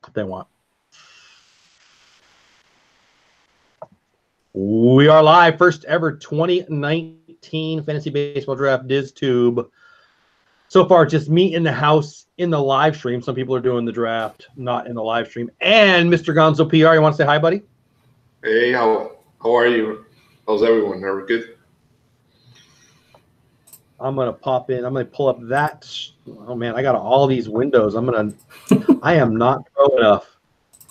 if they want. We are live. First ever 2019 Fantasy Baseball Draft DisTube. So far, just me in the house in the live stream. Some people are doing the draft, not in the live stream. And Mr. Gonzo PR, you want to say hi, buddy? Hey, how are you? How's everyone? Are we good? I'm going to pop in. I'm going to pull up that. Oh, man, I got all these windows. I am not pro enough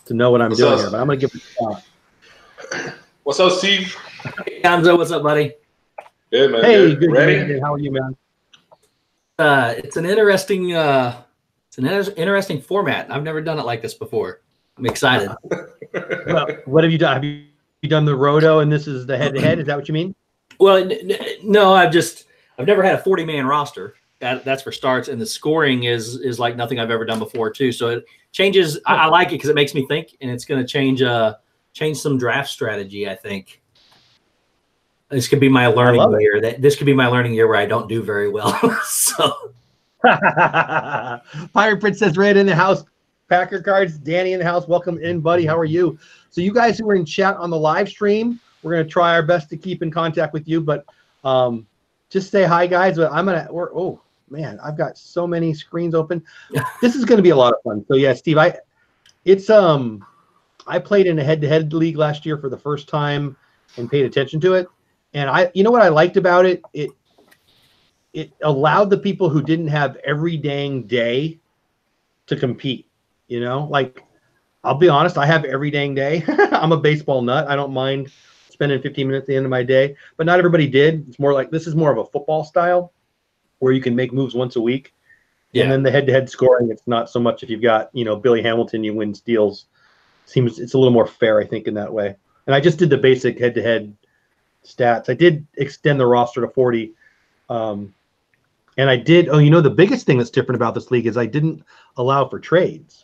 to know what I'm doing here, but I'm going to give it a shot. What's up, Steve? Hey, Gonzo, what's up, buddy? Good, man. Hey, good. Ready? How are you, man? It's an interesting format. I've never done it like this before. I'm excited. Well, what have you done? Have you done the roto and this is the head-to-head? Is that what you mean? Well, no, I've never had a 40-man roster. That's for starts, and the scoring is like nothing I've ever done before too. So it changes. I like it because it makes me think, and it's going to change some draft strategy. I think this could be my learning year. This could be my learning year where I don't do very well. So, Pirate Princess Red in the house. Packer Cards, Danny in the house. Welcome in, buddy. How are you? So you guys who are in chat on the live stream, we're going to try our best to keep in contact with you, but just say hi, guys. But oh man, I've got so many screens open. This is going to be a lot of fun. So yeah, Steve, I played in a head-to-head league last year for the first time and paid attention to it. And you know what I liked about it? It allowed the people who didn't have every dang day to compete. You know, like, I'll be honest, I have every dang day. I'm a baseball nut. I don't mind spending 15 minutes at the end of my day, but not everybody did. It's more like, this is more of a football style where you can make moves once a week. Yeah. And then the head-to-head scoring, it's not so much if you've got, Billy Hamilton, you win steals. It's a little more fair, I think, in that way. And I just did the basic head-to-head stats. I did extend the roster to 40. And I did, the biggest thing that's different about this league is I didn't allow for trades.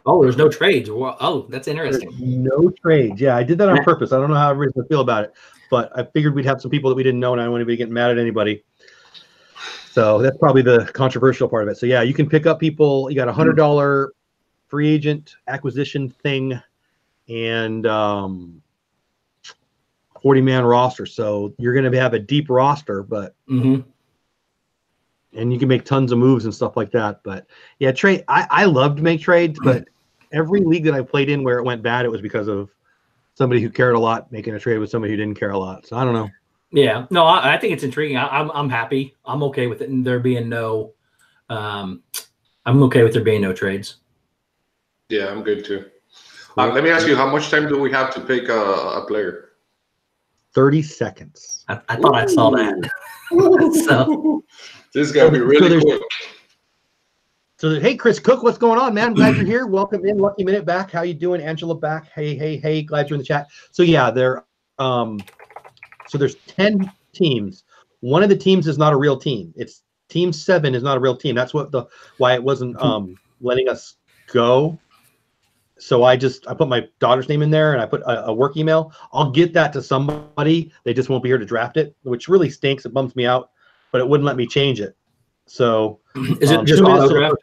Oh, there's no trades. Oh, that's interesting. There's no trades. Yeah, I did that on purpose. I don't know how everybody's going to feel about it, but I figured we'd have some people that we didn't know, and I don't want anybody getting mad at anybody. So that's probably the controversial part of it. So, yeah, you can pick up people. You got a $100 free agent acquisition thing and 40-man roster. So you're going to have a deep roster, but and you can make tons of moves and stuff like that. But yeah, trade. I love to make trades, but every league that I played in where it went bad, it was because of somebody who cared a lot making a trade with somebody who didn't care a lot. So I don't know. Yeah, no, I think it's intriguing. I'm happy. I'm okay with it, and there being no. I'm okay with there being no trades. Yeah, I'm good too. Let me ask you, how much time do we have to pick a player? 30 seconds. I thought I saw that. So this is gonna be really quick. So hey, Chris Cook, what's going on, man? Glad you're here. Welcome in. Lucky Minute back. How you doing? Angela back. Hey. Glad you're in the chat. So yeah, so there's 10 teams. One of the teams is not a real team. It's Team 7 is not a real team. That's why it wasn't letting us go. So I put my daughter's name in there and I put a work email. I'll get that to somebody. They just won't be here to draft it, which really stinks. It bums me out, but it wouldn't let me change it. So is it just auto draft?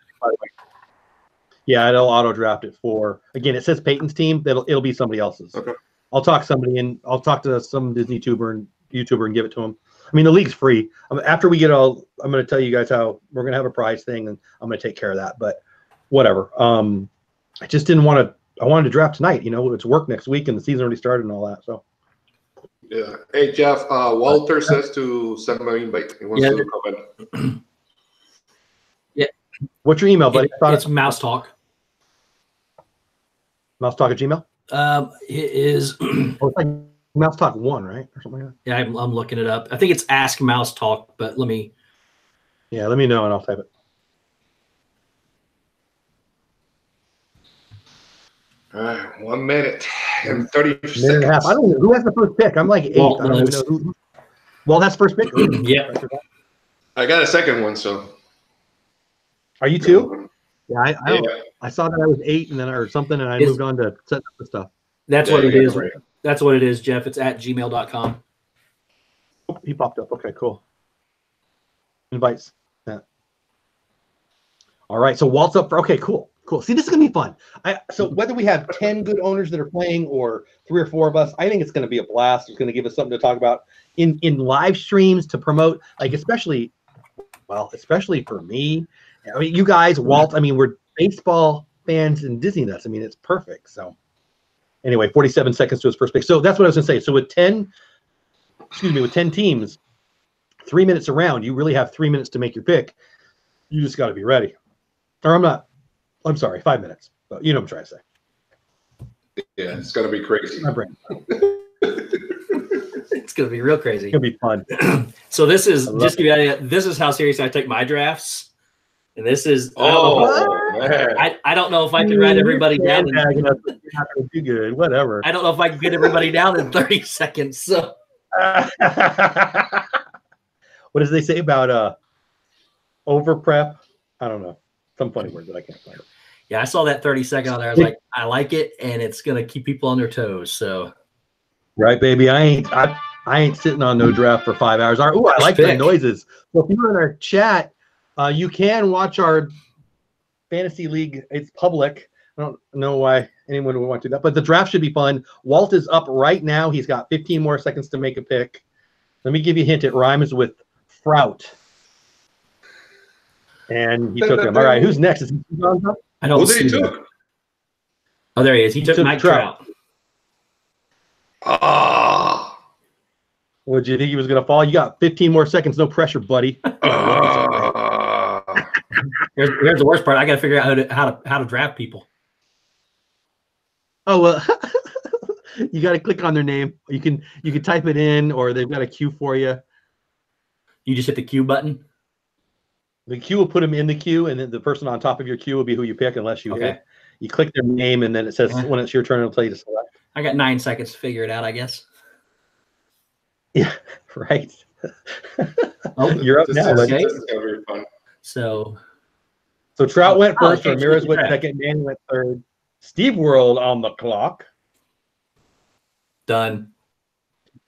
Yeah, it'll auto draft it for, again, it says Peyton's team. It'll be somebody else's. Okay. I'll talk to some Disney YouTuber and give it to them. I mean, the league's free. After we get I'm going to tell you guys how we're going to have a prize thing, and I'm going to take care of that. But whatever. I just didn't want to. I wanted to draft tonight. It's work next week, and the season already started and all that. So. Yeah. Hey, Jeff. Walter says to send him an invite. He wants to comment. Yeah. What's your email, buddy? It's Mouse Talk. Mouse Talk at Gmail. It is. Oh, it's like Mouse Talk 1, right, or something like that. Yeah, I'm looking it up. I think it's Ask Mouse Talk, but let me. Yeah, let me know and I'll type it. All right, 1 minute and 30 seconds. Minute and a half. I don't know who has the first pick. I'm like 8. Well, I don't even know who. Well, that's first pick. Yeah. I got a second one. So. Are you 2? Yeah, I saw that I was 8 and then or something, and I moved on to set up the stuff. That's what it is. Right. That's what it is, Jeff. It's at gmail.com. Oh, he popped up. Okay, cool. Invites. Yeah. All right, so Walt's up for. Okay, cool. Cool. See, this is gonna be fun. So whether we have 10 good owners that are playing or 3 or 4 of us, I think it's gonna be a blast. It's gonna give us something to talk about in live streams to promote, like especially for me. I mean, you guys, Walt. I mean, we're baseball fans and Disney nuts. I mean, it's perfect. So anyway, 47 seconds to his first pick. So that's what I was gonna say. So with 10 teams, 3 minutes around, you really have 3 minutes to make your pick. You just got to be ready. Or I'm sorry, 5 minutes. But you know what I'm trying to say. Yeah, it's gonna be crazy. My brain. It's gonna be real crazy. It's gonna be fun. So this is just to give you an idea, this is how serious I take my drafts. And this is man. I don't know if I can write everybody down. You're not gonna do good. Whatever. I don't know if I can get everybody down in 30 seconds. So what does they say about over prep? I don't know. Some funny word that I can't find. Yeah, I saw that 30-second on there. I was like, I like it, and it's gonna keep people on their toes. So right, baby. I ain't sitting on no draft for 5 hours. Oh, I like the noises. Well, if you're in our chat, you can watch our fantasy league. It's public. I don't know why anyone would want to do that, but the draft should be fun. Walt is up right now. He's got 15 more seconds to make a pick. Let me give you a hint. It rhymes with Frout. And he took him. All right, who's next? Is he I don't see that. Oh, there he is. He took Mike Trout. What, did you think he was going to fall? You got 15 more seconds. No pressure, buddy. Here's the worst part. I got to figure out how to draft people. Oh, well, you got to click on their name. You can type it in, or they've got a queue for you. You just hit the queue button. The queue will put them in the queue, and then the person on top of your queue will be who you pick, unless you hit. You click their name, and then it says when it's your turn to play to select. I got 9 seconds to figure it out, I guess. Yeah, right. Oh, you're up now. Okay. So Trout went first. Ramirez went second. Manny went third. Steve World on the clock. Done.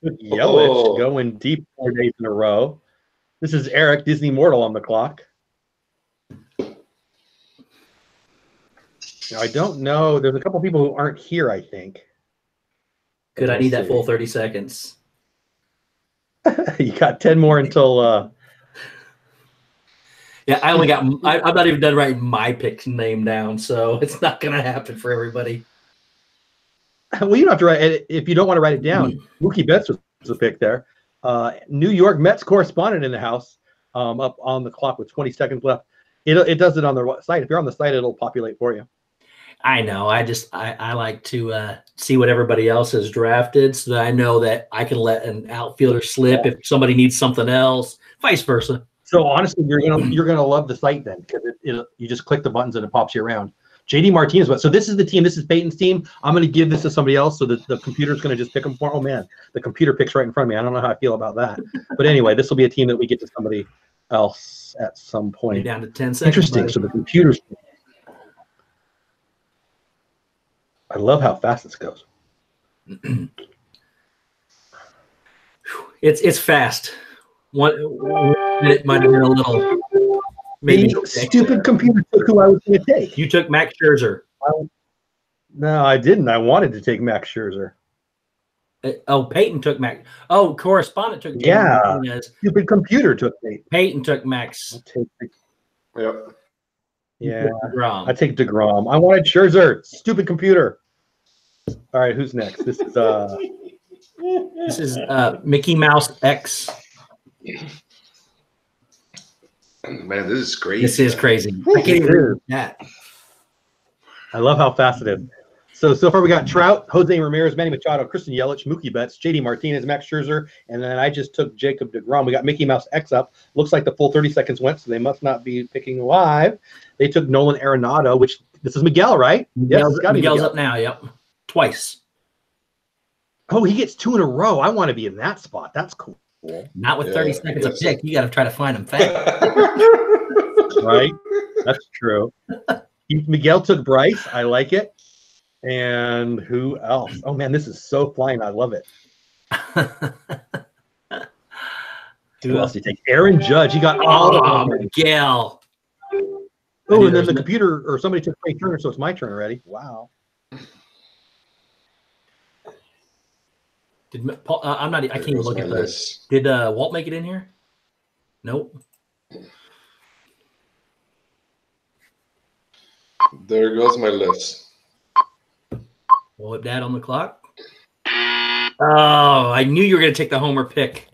Yelich going deep 4 days in a row. This is Eric, Disney Mortal, on the clock. Now, I don't know. There's a couple people who aren't here, I think. Good. I need that full 30 seconds. You got 10 more until. Yeah, I only got. I'm not even done writing my pick name down, so it's not going to happen for everybody. Well, you don't have to write it if you don't want to write it down. Mookie Betts was a pick there. New York Mets correspondent in the house, up on the clock with 20 seconds left. It does it on the site. If you're on the site, it'll populate for you. I know. I like to see what everybody else has drafted, so that I know that I can let an outfielder slip if somebody needs something else, vice versa. So honestly, you're gonna love the site then, because you just click the buttons and it pops you around. JD Martinez. So this is the team. This is Peyton's team. I'm going to give this to somebody else, so that the computer's going to just pick them for. Oh man, the computer picks right in front of me. I don't know how I feel about that. But anyway, this will be a team that we get to somebody else at some point. You're down to 10 seconds. Interesting. Buddy. So the computer's. I love how fast this goes. It's fast. One minute might have been a little. Maybe stupid computer took who I was going to take. You took Max Scherzer. No, I didn't. I wanted to take Max Scherzer. Peyton took Max. Oh, correspondent took. Yeah, stupid computer took Peyton. Peyton took Max. Yep. Yeah, DeGrom. I take DeGrom. I wanted Scherzer. Stupid computer. All right, who's next? This is Mickey Mouse X. Man, this is crazy. This is crazy. I can't even read that. I love how fast it is. So far we got Trout, Jose Ramirez, Manny Machado, Christian Yelich, Mookie Betts, JD Martinez, Max Scherzer, and then I just took Jacob deGrom. We got Mickey Mouse X up. Looks like the full 30 seconds went, so they must not be picking live. They took Nolan Arenado, which this is Miguel, right? Miguel's up now. Yep, twice. Oh, he gets 2 in a row. I want to be in that spot. That's cool. Not with 30 seconds a pick. You got to try to find them fast. Right? That's true. Miguel took Bryce. I like it. And who else? Oh, man, this is so flying. I love it. Who else did he take? Aaron Judge. He got all of them. Miguel. Oh, and then the computer or somebody took Trey Turner, so it's my turn already. Wow. Did Paul, I'm not. I can't even look at this. Did Walt make it in here? Nope. There goes my list. We'll whip that on the clock. Oh, I knew you were going to take the homer pick.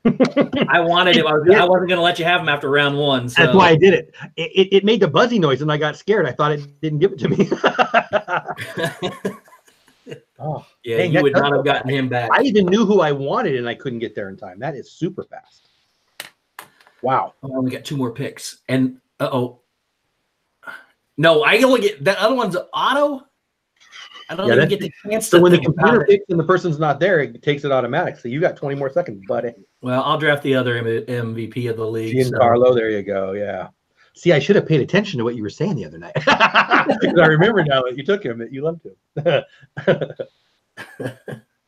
I wanted him. I wasn't going to let you have him after round one. So. That's why I did it. It made the buzzy noise, and I got scared. I thought it didn't give it to me. Oh, yeah, dang, you would not have gotten him back. I even knew who I wanted, and I couldn't get there in time. That is super fast. Wow. I only got 2 more picks. And, no, I only get – that other one's auto. I don't even get the chance to. So when the computer picks and the person's not there, it takes it automatic. So you got 20 more seconds, buddy. Well, I'll draft the other MVP of the league. Giancarlo, there you go. Yeah. See, I should have paid attention to what you were saying the other night. Because I remember now that you took him, that you loved him.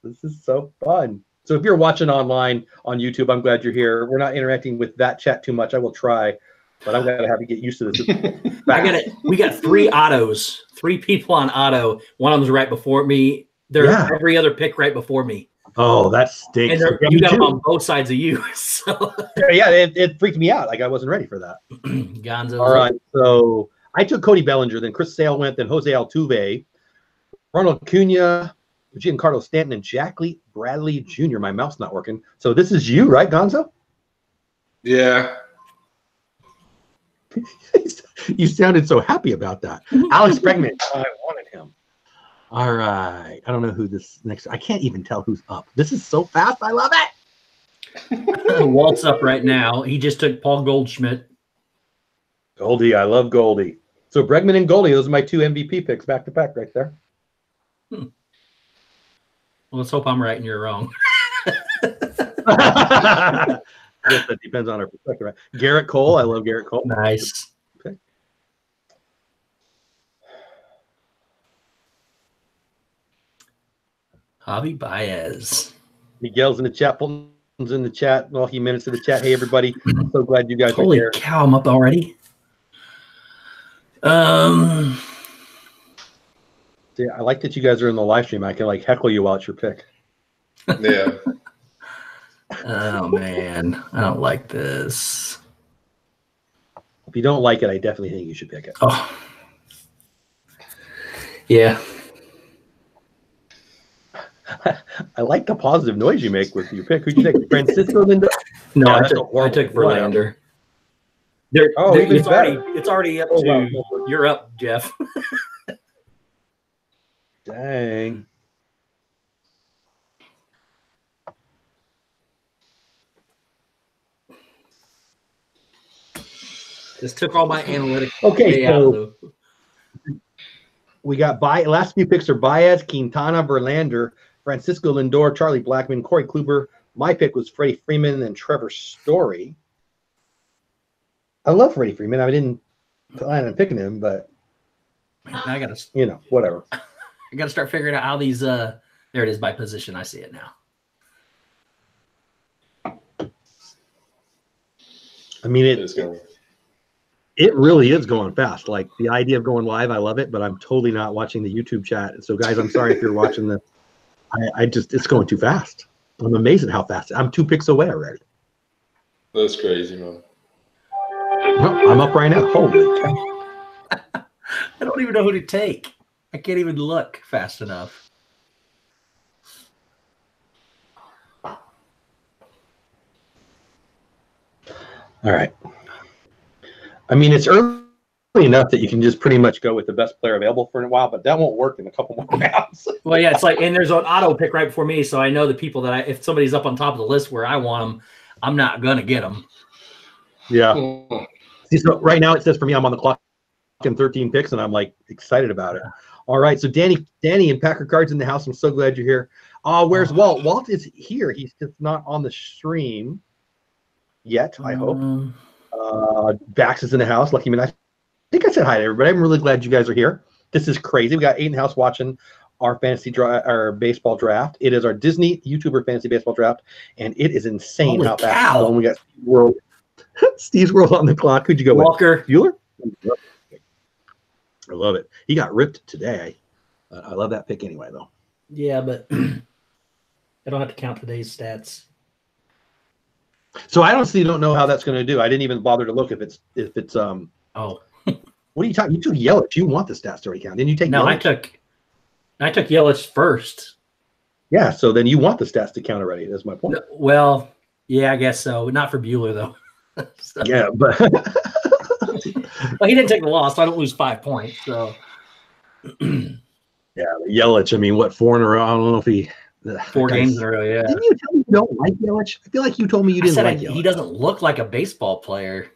This is so fun. So if you're watching online on YouTube, I'm glad you're here. We're not interacting with that chat too much. I will try, but I'm gonna have to get used to this. We got 3 autos, 3 people on auto. One of them's right before me. They're every other pick right before me. Oh, that stinks. And you got them on both sides of you. So yeah, it freaked me out. Like I wasn't ready for that. Gonzo. All right, so I took Cody Bellinger, then Chris Sale went, then Jose Altuve, Ronald Acuna, Giancarlo Stanton, and Jack Lee Bradley Jr. My mouth's not working. So this is you, right, Gonzo? Yeah. You sounded so happy about that. Alex Bregman. I wanted him. All right. I don't know who this next. I can't even tell who's up. This is so fast. I love it. Walt's up right now. He just took Paul Goldschmidt. Goldie. I love Goldie. So Bregman and Goldie, those are my 2 MVP picks back to back right there. Well, let's hope I'm right and you're wrong. I guess that depends on our perspective. Right? Garrett Cole. I love Garrett Cole. Nice. Okay. Javi Baez. Miguel's in the chat. Fulton's in the chat. Welcome minutes to the chat. Hey, everybody. I'm so glad you guys are here. Holy cow, I'm up already. See, I like that you guys are in the live stream. I can like heckle you while it's your pick. Yeah. Oh, man. I don't like this. If you don't like it, I definitely think you should pick it. Oh. Yeah. I like the positive noise you make with your pick. Who'd you take? Francisco Lindor? No, I took Verlander. It's already up to – you're up, Jeff. Dang. This took all my analytics. Okay, so we got last few picks are Baez, Quintana, Verlander, Francisco Lindor, Charlie Blackmon, Corey Kluber. My pick was Freddie Freeman and Trevor Story. I love Freddie Freeman. I didn't plan on picking him, but I gotta, whatever. I gotta start figuring out how these. There it is by position. I see it now. I mean, it really is going fast. Like the idea of going live, I love it, but I'm totally not watching the YouTube chat. So, guys, I'm sorry if you're watching this. It's going too fast. I'm amazed at how fast. I'm 2 picks away already. That's crazy, man. No, I'm up right now. Holy cow. I don't even know who to take. I can't even look fast enough. All right. I mean, it's early enough that you can just pretty much go with the best player available for a while, but that won't work in a couple more rounds. Well, yeah, it's like, and there's an auto pick right before me, so I know the people that if somebody's up on top of the list where I want them, I'm not going to get them. Yeah. See, so right now it says for me, I'm on the clock in 13 picks, and I'm like excited about it. All right. So Danny and Packer Cards in the house. I'm so glad you're here. Where's Walt? Walt is here. He's just not on the stream yet, I hope. Bax is in the house. Lucky man. I think I said hi to everybody. I'm really glad you guys are here. This is crazy. We got 8 in the house watching our our baseball draft. It is our Disney YouTuber fantasy baseball draft, and it is insane how fast. We got Steve's World on the clock. Who'd you go Walker. with? Bueller? I love it. He got ripped today. I love that pick anyway, though. Yeah, but I don't have to count today's stats. So I honestly don't know how that's going to do. I didn't even bother to look if it's Oh, what are you talking? You took Yelich. You want the stats to already count? Didn't you take? no, Yelich? I took Yelich first. Yeah, so then you want the stats to count already. That's my point. No, well, yeah, I guess so. Not for Bueller though. So, Yeah, but well, he didn't take the loss, so I don't lose 5 points. So yeah, Yelich. I mean, what, 4 in a row? I don't know if he 4 games in a row. Yeah. Didn't you tell me you don't like Yelich? I feel like you told me you didn't like Yelich. He doesn't look like a baseball player.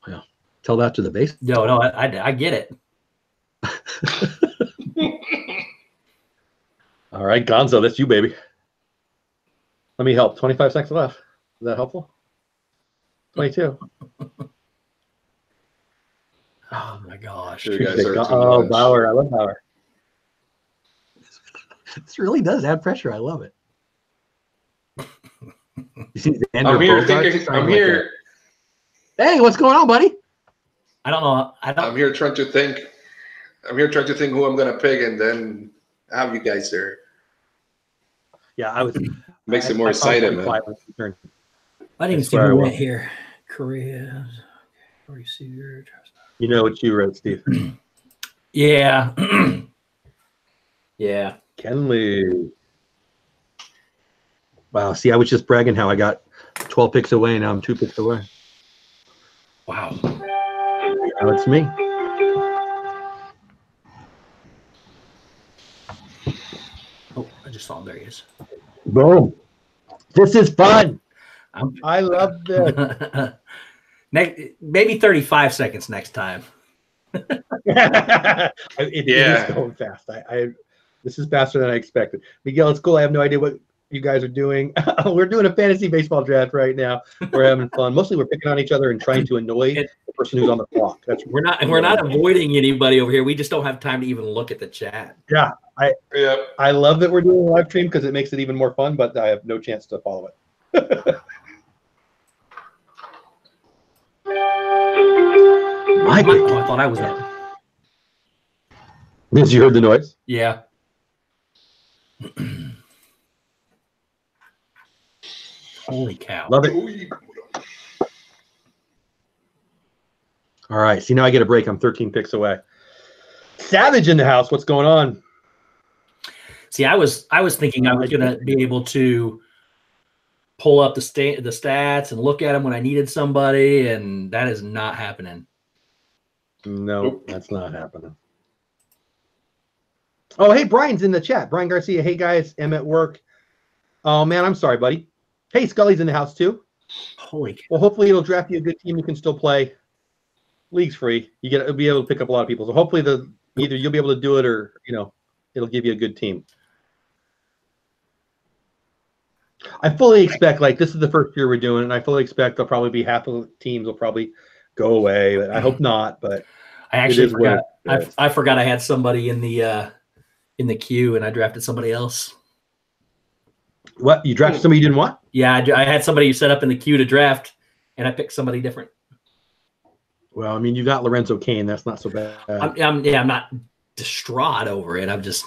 Well, tell that to the base. No, I get it. All right, Gonzo, that's you, baby. Let me help. 25 seconds left. Is that helpful? 22. Oh my gosh. You guys are too Oh, much. Bauer. I love Bauer. This really does add pressure. I love it. You see, I'm here thinking. I'm here. Hey, what's going on, buddy? I don't know. I'm here trying to think. I'm here trying to think who I'm gonna pick, and then have you guys there. Yeah, I was. Makes it more exciting, man. I didn't see who went here. Korea. You know what you wrote, Steve. Yeah. Yeah. Kenley. Wow. See, I was just bragging how I got 12 picks away. Now I'm 2 picks away. Wow. Now it's me. Oh, I just saw him. There he is. Boom. This is fun. I love this. Maybe 35 seconds next time. It is going fast. This is faster than I expected. Miguel, it's cool. I have no idea what you guys are doing. We're doing a fantasy baseball draft right now. We're having fun. Mostly we're picking on each other and trying to annoy the person who's on the clock. We're not avoiding anybody over here. We just don't have time to even look at the chat. Yeah. I love that we're doing a live stream because it makes it even more fun, but I have no chance to follow it. I thought I was in. Did you heard the noise? Yeah. Holy cow. Love it. All right. See, now I get a break. I'm 13 picks away. Savage in the house. What's going on? See, I was thinking I was going to be able to pull up the stats and look at them when I needed somebody, and that is not happening. No, that's not happening. Oh, hey, Brian's in the chat. Brian Garcia. Hey, guys. I'm at work. Oh, man, I'm sorry, buddy. Hey, Scully's in the house, too. Holy cow. Well, hopefully it'll draft you a good team you can still play. League's free. You'll be able to pick up a lot of people. So hopefully either you'll be able to do it or, it'll give you a good team. I fully expect, this is the first year we're doing it, and I fully expect there'll probably be half of the teams will probably go away. But I hope not, but I actually forgot. I forgot I had somebody in the queue, and I drafted somebody else. What? You drafted somebody you didn't want? Yeah, I had somebody set up in the queue to draft, and I picked somebody different. Well, I mean, you got Lorenzo Cain. That's not so bad. I'm not distraught over it. I was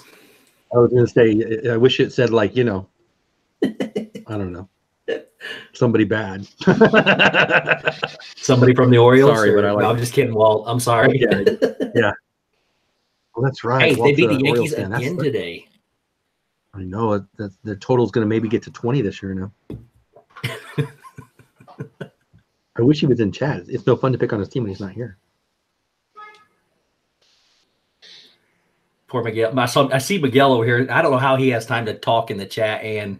going to say, I wish it said I don't know, somebody bad. Somebody from the Orioles. Sorry, but I'm just kidding, Walt. I'm sorry. Yeah. Well, that's right. Hey, they beat the Yankees again today. I know the total's going to maybe get to 20 this year now. I wish he was in chat. It's no fun to pick on his team when he's not here. Poor Miguel. I see Miguel over here. I don't know how he has time to talk in the chat and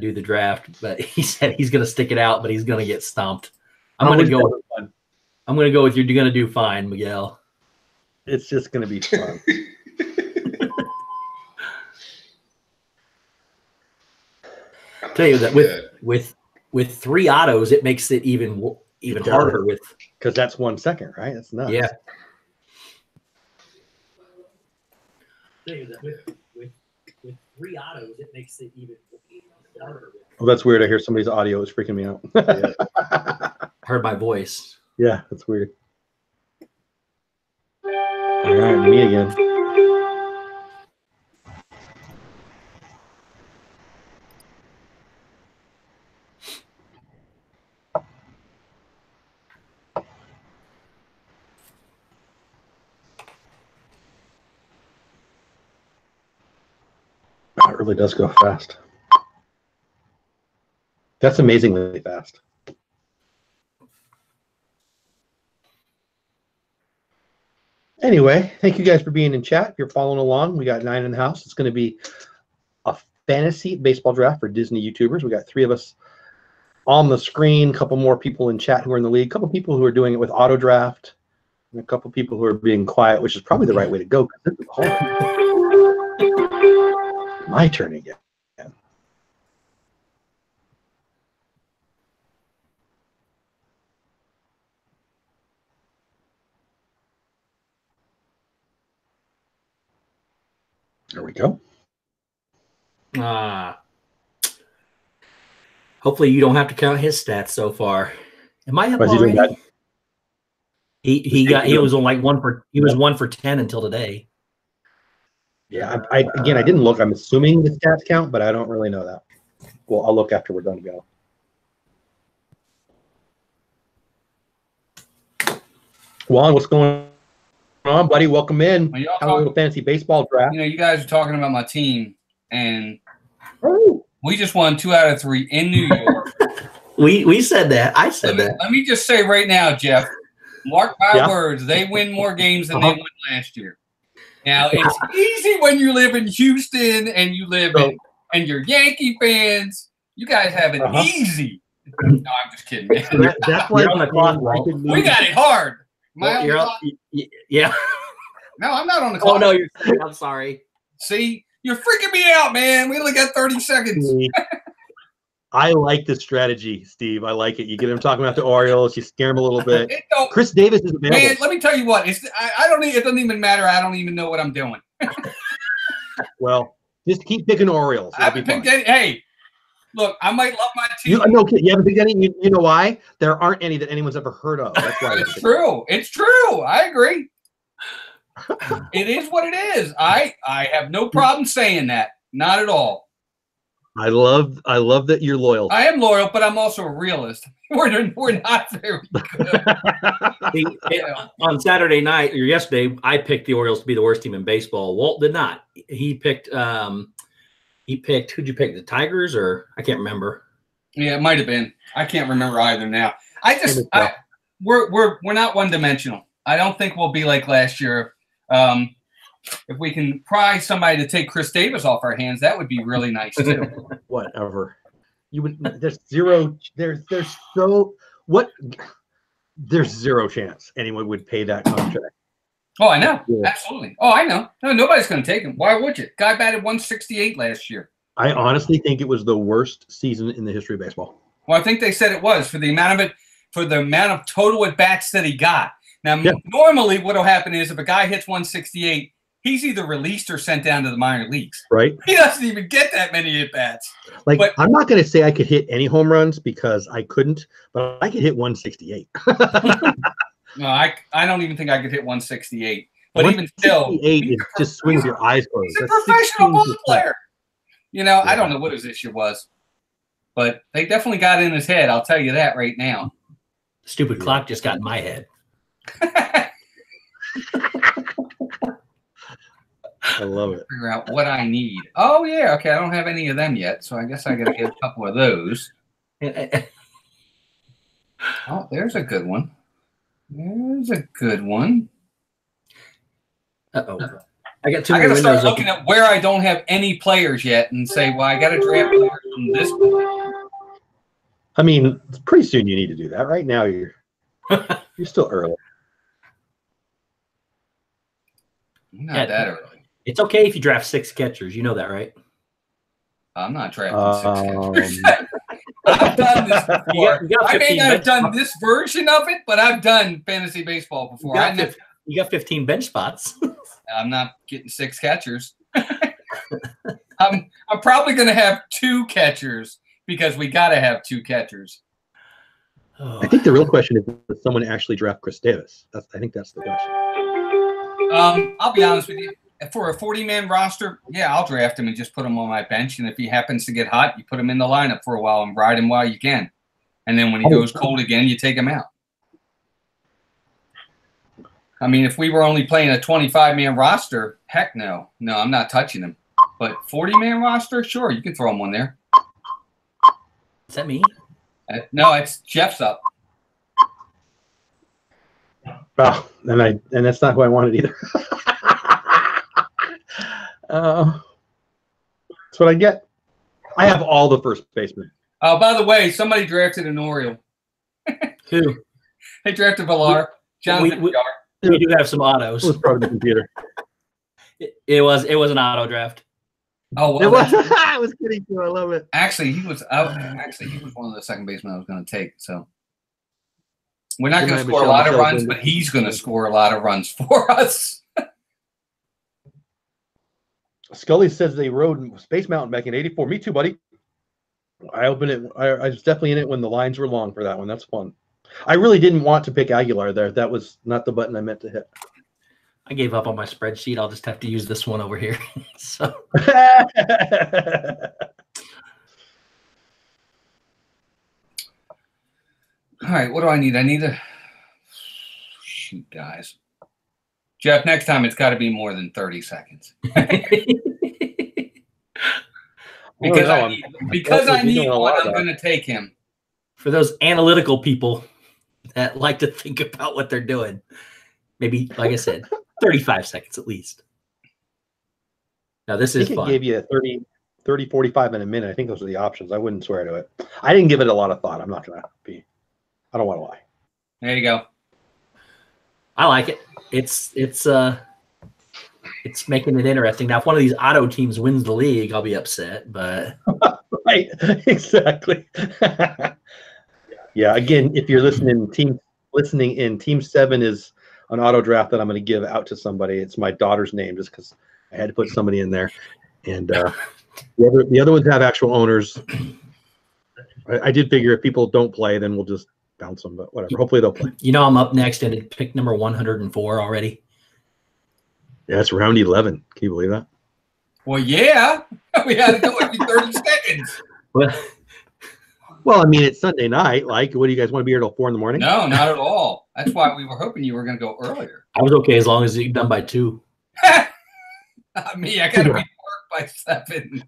do the draft, but he said he's going to stick it out, but he's going to get stomped. I'm going to go with you're going to do fine, Miguel. It's just going to be fun. I'll tell you that with 3 autos, it makes it even harder because that's 1 second, right? That's nuts. Yeah. With 3 autos, it makes it even harder. Well, that's weird. I hear somebody's audio is freaking me out. Heard my voice. Yeah, that's weird. All right, me again. Oh, it really does go fast. That's amazingly fast. Anyway, thank you guys for being in chat. If you're following along, we got 9 in the house. It's going to be a fantasy baseball draft for Disney YouTubers. We got 3 of us on the screen, a couple more people in chat who are in the league, a couple people who are doing it with auto draft, and a couple people who are being quiet, which is probably the right way to go. My turn again. There we go. Hopefully you don't have to count his stats so far. Am I up Was he doing already? that? He was on like 1 for 10 until today. Yeah, I didn't look. I'm assuming the stats count, but I don't really know that. Well, I'll look after we're done to go. Juan, what's going on, buddy? Welcome in. Well, y'all Have a little fantasy baseball draft. You know, you guys are talking about my team, and Oh, we just won 2 out of 3 in New York. We said that. I said that. Let me just say right now, Jeff, mark my Yeah. words, they win more games than they won last year. Now, it's easy when you live in Houston and you live in, and you're Yankee fans. You guys have it easy. No, I'm just kidding, man. that's why You're on the clock, Walt. We got it hard. Am I on the You're clock? yeah. No, I'm not on the clock. Oh no, I'm sorry. See, you're freaking me out, man. We only got 30 seconds. I like this strategy, Steve. I like it. You get him talking about the Orioles. You scare him a little bit. It don't, Chris Davis is available. man, let me tell you what. I don't need. It doesn't even matter. I don't even know what I'm doing. Well, just keep picking Orioles. I haven't picked any. Hey, look, I might love my team. You haven't picked any. You know why? There aren't any that anyone's ever heard of. That's why. It's true. It's true. I agree. It is what it is. I have no problem saying that. Not at all. I love that you're loyal. I am loyal, but I'm also a realist. We're not very good. On Saturday night or yesterday, I picked the Orioles to be the worst team in baseball. Walt did not. He picked. Who'd you pick? The Tigers, or I can't remember. Yeah, it might have been. I can't remember either now. We're not one dimensional. I don't think we'll be like last year. If we can pry somebody to take Chris Davis off our hands, that would be really nice too. Whatever. You would. There's zero. There's zero chance anyone would pay that contract. Oh, I know. Yeah. Absolutely. Oh, I know. No, nobody's going to take him. Why would you? Guy batted 168 last year. I honestly think it was the worst season in the history of baseball. Well, I think they said it was for the amount of total at bats that he got. Now, normally what will happen is if a guy hits 168, he's either released or sent down to the minor leagues. Right. He doesn't even get that many at bats. But I'm not going to say I could hit any home runs because I couldn't, but I could hit 168. No, I don't even think I could hit 168. But even still, 168 is just swing with your eyes closed. He's a That's professional 16%. ball player. You know, I don't know what his issue was, but they definitely got in his head. I'll tell you that right now. Stupid clock just got in my head. I love it. Figure out what I need. Oh yeah, okay. I don't have any of them yet, so I guess I got to get a couple of those. Oh, there's a good one. There's a good one. Uh-oh. I got I got to start looking at where I don't have any players yet and say, well, I got to draft players from this one. I mean, pretty soon you need to do that. Right now you're still early. Not that early. It's okay if you draft 6 catchers. You know that, right? I'm not drafting 6 catchers. Um, I've done this before. You got I may 15 not have bench done spots. this version of it, but I've done fantasy baseball before. You got 15 bench spots. I'm not getting 6 catchers. I'm probably going to have 2 catchers because we got to have 2 catchers. I think the real question is, does someone actually draft Chris Davis? I think that's the question. I'll be honest with you. For a 40-man roster, yeah, I'll draft him and just put him on my bench. And if he happens to get hot, you put him in the lineup for a while and ride him while you can. And then when he goes cold again, you take him out. I mean, if we were only playing a 25-man roster, heck no. No, I'm not touching him. But 40-man roster, sure, you can throw him on there. Is that me? No, it's Jeff's up. Oh, and that's not who I wanted either. That's what I get. I have all the first basemen. Oh, by the way, somebody drafted an Oriole. Who? They drafted Villar. Jonathan Villar. We do have some autos. It was probably the computer. It was an auto draft. Oh, well, It was. I was kidding too. I love it. Actually, he was one of the second basemen I was going to take. So we're not going to score a lot of runs, but he's going to score a lot of runs for us. Scully says they rode Space Mountain back in '84. Me too, buddy. I opened it. I was definitely in it when the lines were long for that one. That's fun. I really didn't want to pick Aguilar there. That was not the button I meant to hit. I gave up on my spreadsheet. I'll just have to use this one over here. So. All right, what do I need? I need a shoot, guys. Jeff, next time it's got to be more than 30 seconds. Because I need one, I'm going to take him. For those analytical people that like to think about what they're doing, maybe, like I said, 35 seconds at least. Now, this is fun. It gave you 30, 45 in a minute. I think those are the options. I wouldn't swear to it. I didn't give it a lot of thought. I'm not going to be. I don't want to lie. There you go. I like it. It's making it interesting. Now, if one of these auto teams wins the league, I'll be upset. But right, exactly. Yeah. Again, if you're listening in, Team 7 is an auto draft that I'm going to give out to somebody. It's my daughter's name, just because I had to put somebody in there. And the other ones have actual owners. I did figure if people don't play, then we'll just bounce them. But whatever. Hopefully they'll play. You know, I'm up next and pick number 104 already. Yeah, it's round 11. Can you believe that? Well, yeah. We had to do it in 30 seconds. Well, I mean, it's Sunday night. Like, what do you guys want to be here till 4 in the morning? No, not at all. That's why we were hoping you were going to go earlier. I was okay as long as you're done by 2. Not me. I got to be to work by 7.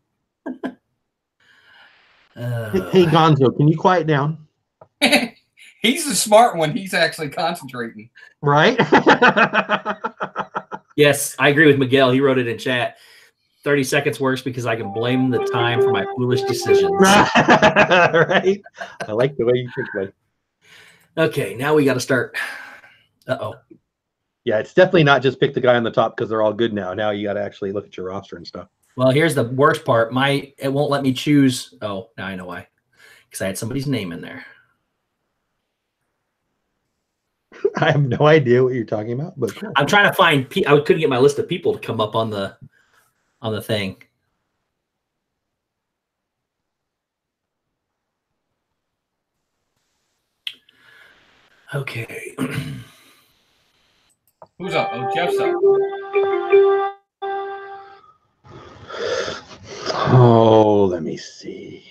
Hey, Gonzo, can you quiet down? He's the smart one. He's actually concentrating. Right? Yes, I agree with Miguel. He wrote it in chat. 30 seconds works because I can blame the time for my foolish decisions. Right? I like the way you think, buddy. Okay, now we got to start. Uh-oh. Yeah, it's definitely not just pick the guy on the top because they're all good now. Now you got to actually look at your roster and stuff. Well, here's the worst part. It won't let me choose. Oh, now I know why. Because I had somebody's name in there. I have no idea what you're talking about, but cool. I'm trying to find. I couldn't get my list of people to come up on the thing. Okay. Who's up? Oh, Jeff's up. Oh, let me see.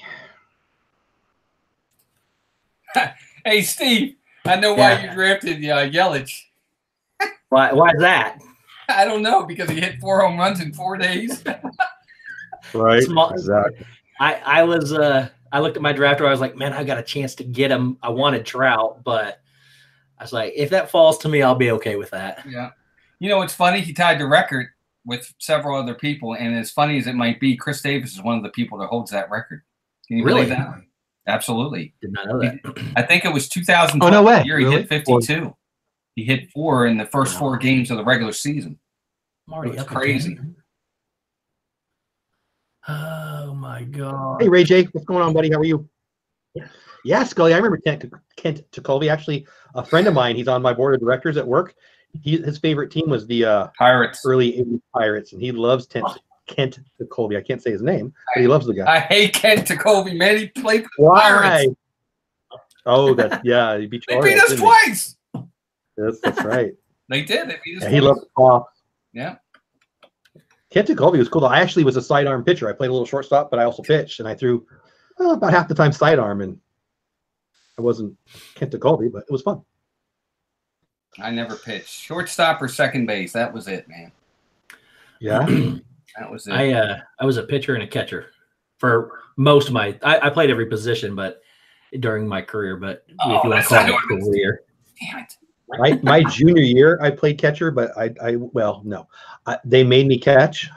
Hey, Steve. I know why you drafted Yelich. Why is that? I don't know, because he hit 4 home runs in 4 days. Right. Exactly. I looked at my draft where I was like, man, I got a chance to get him. I wanted Trout, but I was like, if that falls to me, I'll be okay with that. Yeah. You know, it's funny. He tied the record with several other people. And as funny as it might be, Chris Davis is one of the people that holds that record. Can you believe that? Absolutely. Did not know that. I think it was 2012. Oh, no way. The year he hit 52. He hit 4 in the first 4 games of the regular season. It's crazy. Oh my God. Hey, Ray J, what's going on, buddy? How are you? Yeah, Scully. I remember Kent Tekulve. Actually, a friend of mine. He's on my board of directors at work. His favorite team was the Pirates, early '80s Pirates, and he loves Kent Tekulve. I can't say his name, but he loves the guy. I hate Kent Tekulve, man. He played for the Why? Pirates. Oh, yeah. He beat They beat us twice. Yes, that's right. They did. They beat us twice. He loved pop. Yeah. Kent Colby was cool. Though. I actually was a sidearm pitcher. I played a little shortstop, but I also pitched, and I threw about half the time sidearm, and I wasn't Kent Colby, but it was fun. I never pitched. Shortstop or second base. That was it, man. Yeah. That was it. I was a pitcher and a catcher for most of my. I played every position, but during my career. But if you want to call it a career, damn it. My junior year, I played catcher, but they made me catch.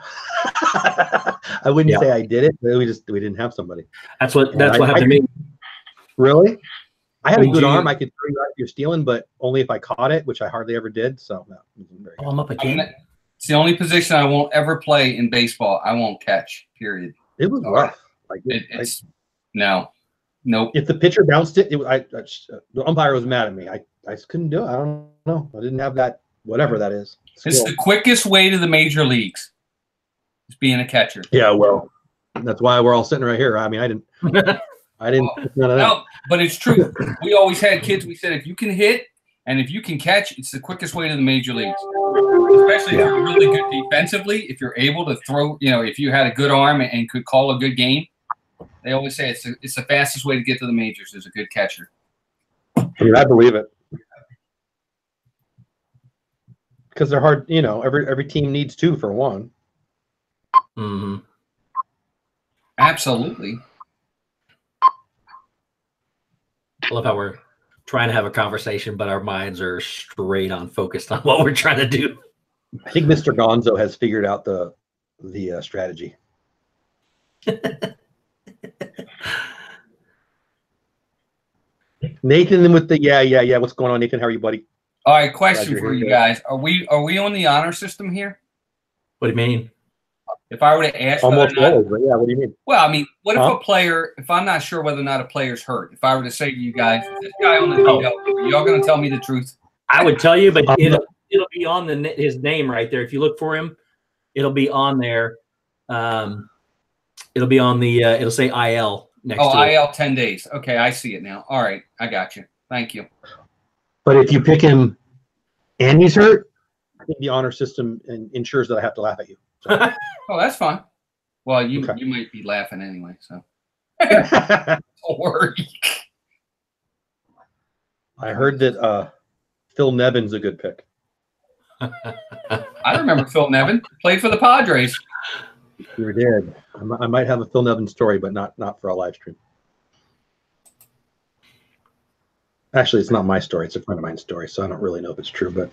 I wouldn't say I did it, but we didn't have somebody. That's what happened to me. Really? I had a good arm. I could throw you out if you're stealing, but only if I caught it, which I hardly ever did. So no. I'm up again. It's the only position I won't ever play in baseball. I won't catch. Period. It was rough. Like no. Nope. If the pitcher bounced it, the umpire was mad at me. I just couldn't do it. I don't know. I didn't have that, whatever that is. It's the quickest way to the major leagues. Is being a catcher. Yeah, well, that's why we're all sitting right here. I mean, I didn't. None of that. No, but it's true. We always had kids. We said if you can hit and if you can catch, it's the quickest way to the major leagues. Especially if you're really good defensively. If you're able to throw, if you had a good arm and could call a good game. They always say it's the fastest way to get to the majors is a good catcher. I mean, I believe it. Because they're hard, every team needs two for one. Mm-hmm. Absolutely. I love how we're trying to have a conversation, but our minds are straight on focused on what we're trying to do. I think Mr. Gonzo has figured out the strategy. Nathan with the yeah. What's going on, Nathan? How are you, buddy? All right, question for you guys: Are we on the honor system here? What do you mean? If I were to ask, almost always, but yeah. What do you mean? Well, I mean, what if a player? If I'm not sure whether or not a player's hurt, if I were to say to you guys, this guy on the DL, are y'all going to tell me the truth? I would tell you, but it'll be on his name right there. If you look for him, it'll be on there. It'll be on the. It'll say IL next to it. IL 10 days. Okay, I see it now. All right, I got you. Thank you. But if you pick him and he's hurt, I think the honor system ensures that I have to laugh at you. So. Oh, that's fine. Well, you might be laughing anyway, so don't worry. I heard that Phil Nevin's a good pick. I remember Phil Nevin played for the Padres. You did. I might have a Phil Nevin story, but not for a live stream. Actually, it's not my story. It's a friend of mine's story, so I don't really know if it's true, but.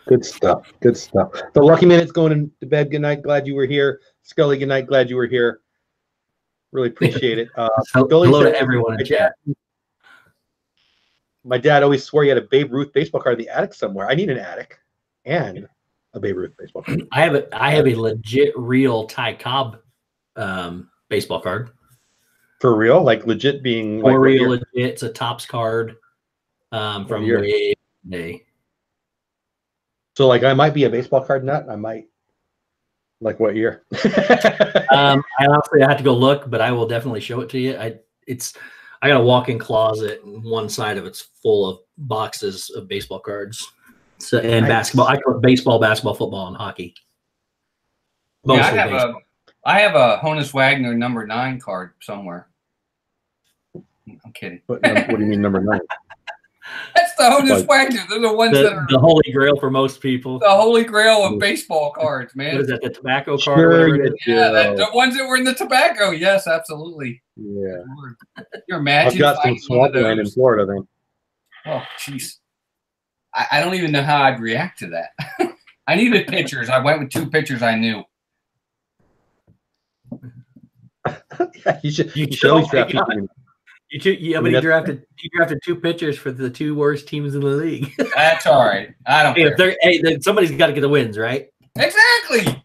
Good stuff. Good stuff. The Lucky Minute's going to bed. Good night. Glad you were here. Scully, good night. Glad you were here. Really appreciate it. Hello to everyone in chat. My dad always swore he had a Babe Ruth baseball card in the attic somewhere. I need an attic and a Babe Ruth baseball card. I have a legit real Ty Cobb baseball card. For real? Like legit being For real legit. It's a Topps card from way day. So like I might be a baseball card nut. I might. Like what year? I have to go look, but I will definitely show it to you. I got a walk-in closet, and one side of it's full of boxes of baseball cards. So and basketball. I put baseball, basketball, football, and hockey. Yeah, I have a Honus Wagner number 9 card somewhere. I'm kidding. What do you mean number 9? That's the Honus Wagner. They're the ones that are the holy grail for most people. The holy grail of baseball cards, man. What is that? The tobacco card? Yeah, the ones that were in the tobacco. Yes, absolutely. Yeah. You're imagining. I've got some swampland in Florida, then. Oh, jeez. I don't even know how I'd react to that. I needed pictures. I went with 2 pictures I knew. Yeah, you should always draft people. But he drafted 2 pitchers for the 2 worst teams in the league. That's all right. I don't care. Then somebody's got to get the wins, right? Exactly.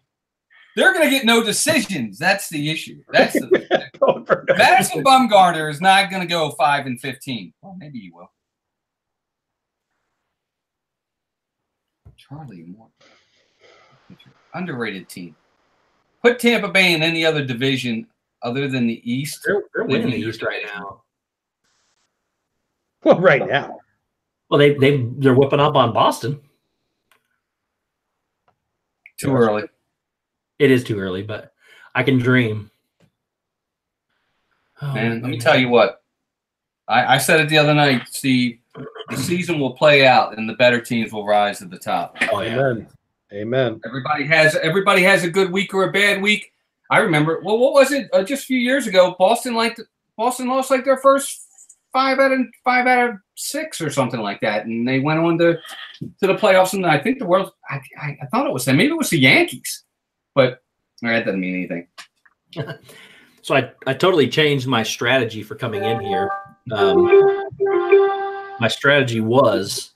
They're going to get no decisions. That's the issue. That's the Madison Bumgarner is not going to go 5-15. Well, maybe he will. Charlie Moore, underrated team. put Tampa Bay in any other division other than the East. They're winning the East right now. Well, right now. Well, they're whipping up on Boston. Too early. It is too early, but I can dream. Oh, Man, let me tell you what. I said it the other night, Steve. The season will play out, and the better teams will rise to the top. Oh, yeah. Amen. Amen. Everybody has a good week or a bad week. I remember. Well, what was it? Just a few years ago, Boston lost like their first five out of 6 or something like that, and they went on to the playoffs. And I think the world. I thought it was them. Maybe it was the Yankees, but that doesn't mean anything. So I totally changed my strategy for coming in here. My strategy was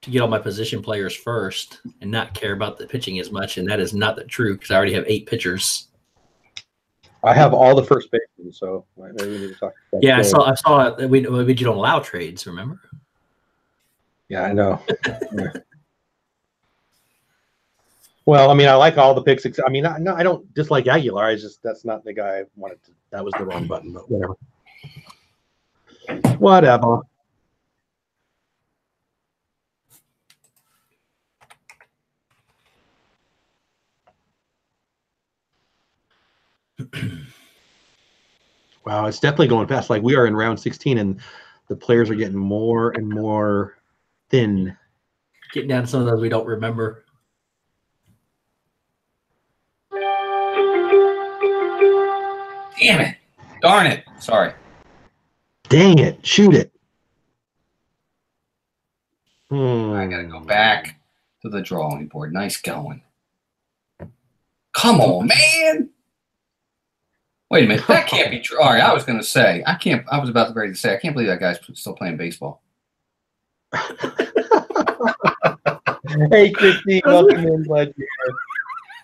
to get all my position players first and not care about the pitching as much, and that is not the truth because I already have 8 pitchers. I have all the first basemen, so maybe we need to talk about Yeah, trades. I saw that we don't allow trades, remember? Yeah, I know. Yeah. Well, I mean, I like all the picks. I mean, I don't dislike Aguilar. That's not the guy I wanted to. That was the wrong button, but whatever. Whatever. Wow, it's definitely going fast. Like we are in round 16, and the players are getting more and more thin. Getting down to some of those we don't remember. Damn it! Darn it! Sorry. Dang it! Shoot it! I gotta go back to the drawing board. Nice going. Come on, man! Wait a minute. That can't be true. All right, I was gonna say I can't. I was about to ready to say I can't believe that guy's still playing baseball. Hey, Christy, welcome in, bud.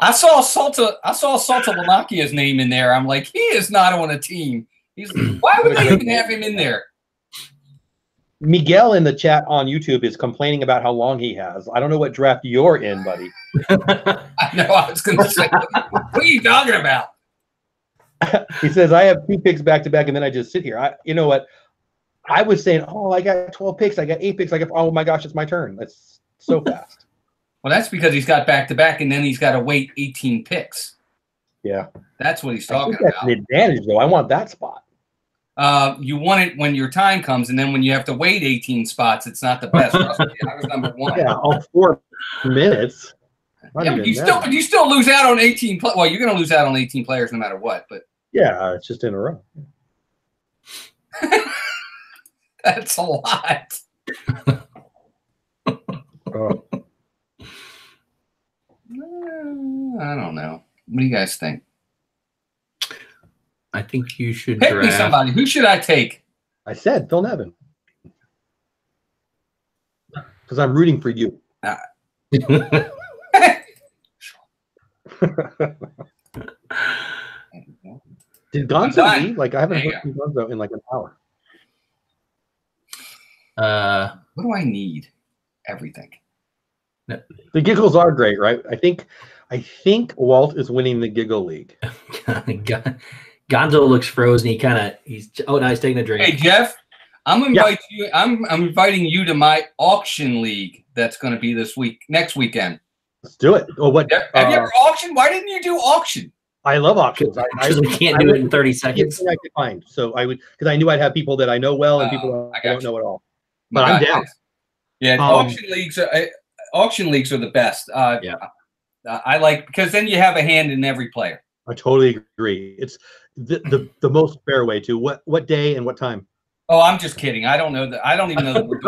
I saw Salta Lamakia's name in there. I'm like, he is not on a team. Why would they even have him in there? Miguel in the chat on YouTube is complaining about how long he has. I don't know what draft you're in, buddy. I know. I was going to say, what are you talking about? He says, I have 2 picks back to back, and then I just sit here. You know what? I was saying, I got 12 picks. I got 8 picks. Oh, my gosh, it's my turn. That's so fast. Well, that's because he's got back to back, and then he's got to wait 18 picks. Yeah. That's what he's I talking think that's about. an advantage, though. I want that spot. You want it when your time comes, and then when you have to wait 18 spots, it's not the best. I was number 1. Yeah, all 4 minutes. Yeah, but you still lose out on 18. Well, you're going to lose out on 18 players no matter what. But yeah, it's just in a row. That's a lot. Oh. I don't know. What do you guys think? I think you should Pick draft me somebody. Who should I take? I said Phil Nevin. Because I'm rooting for you. Did Gonzo leave? Like, I haven't heard from Gonzo in like an hour. What do I need? Everything. The giggles are great, right? I think Walt is winning the giggle league. Gonzo looks frozen. He's he's taking a drink. Hey Jeff, I'm inviting you to my auction league that's going to be next weekend. Let's do it. Oh, what? Have you ever auctioned? Why didn't you do auction? I love auctions. Because we can't do it in 30 seconds. I could find. So I would, because I knew I'd have people that I know well and people I don't know at all. But I'm down. Yeah, auction leagues are the best. I like, because then you have a hand in every player. I totally agree. It's the most fair way to what day and what time. Oh, I'm just kidding. I don't know that. I don't even know that we're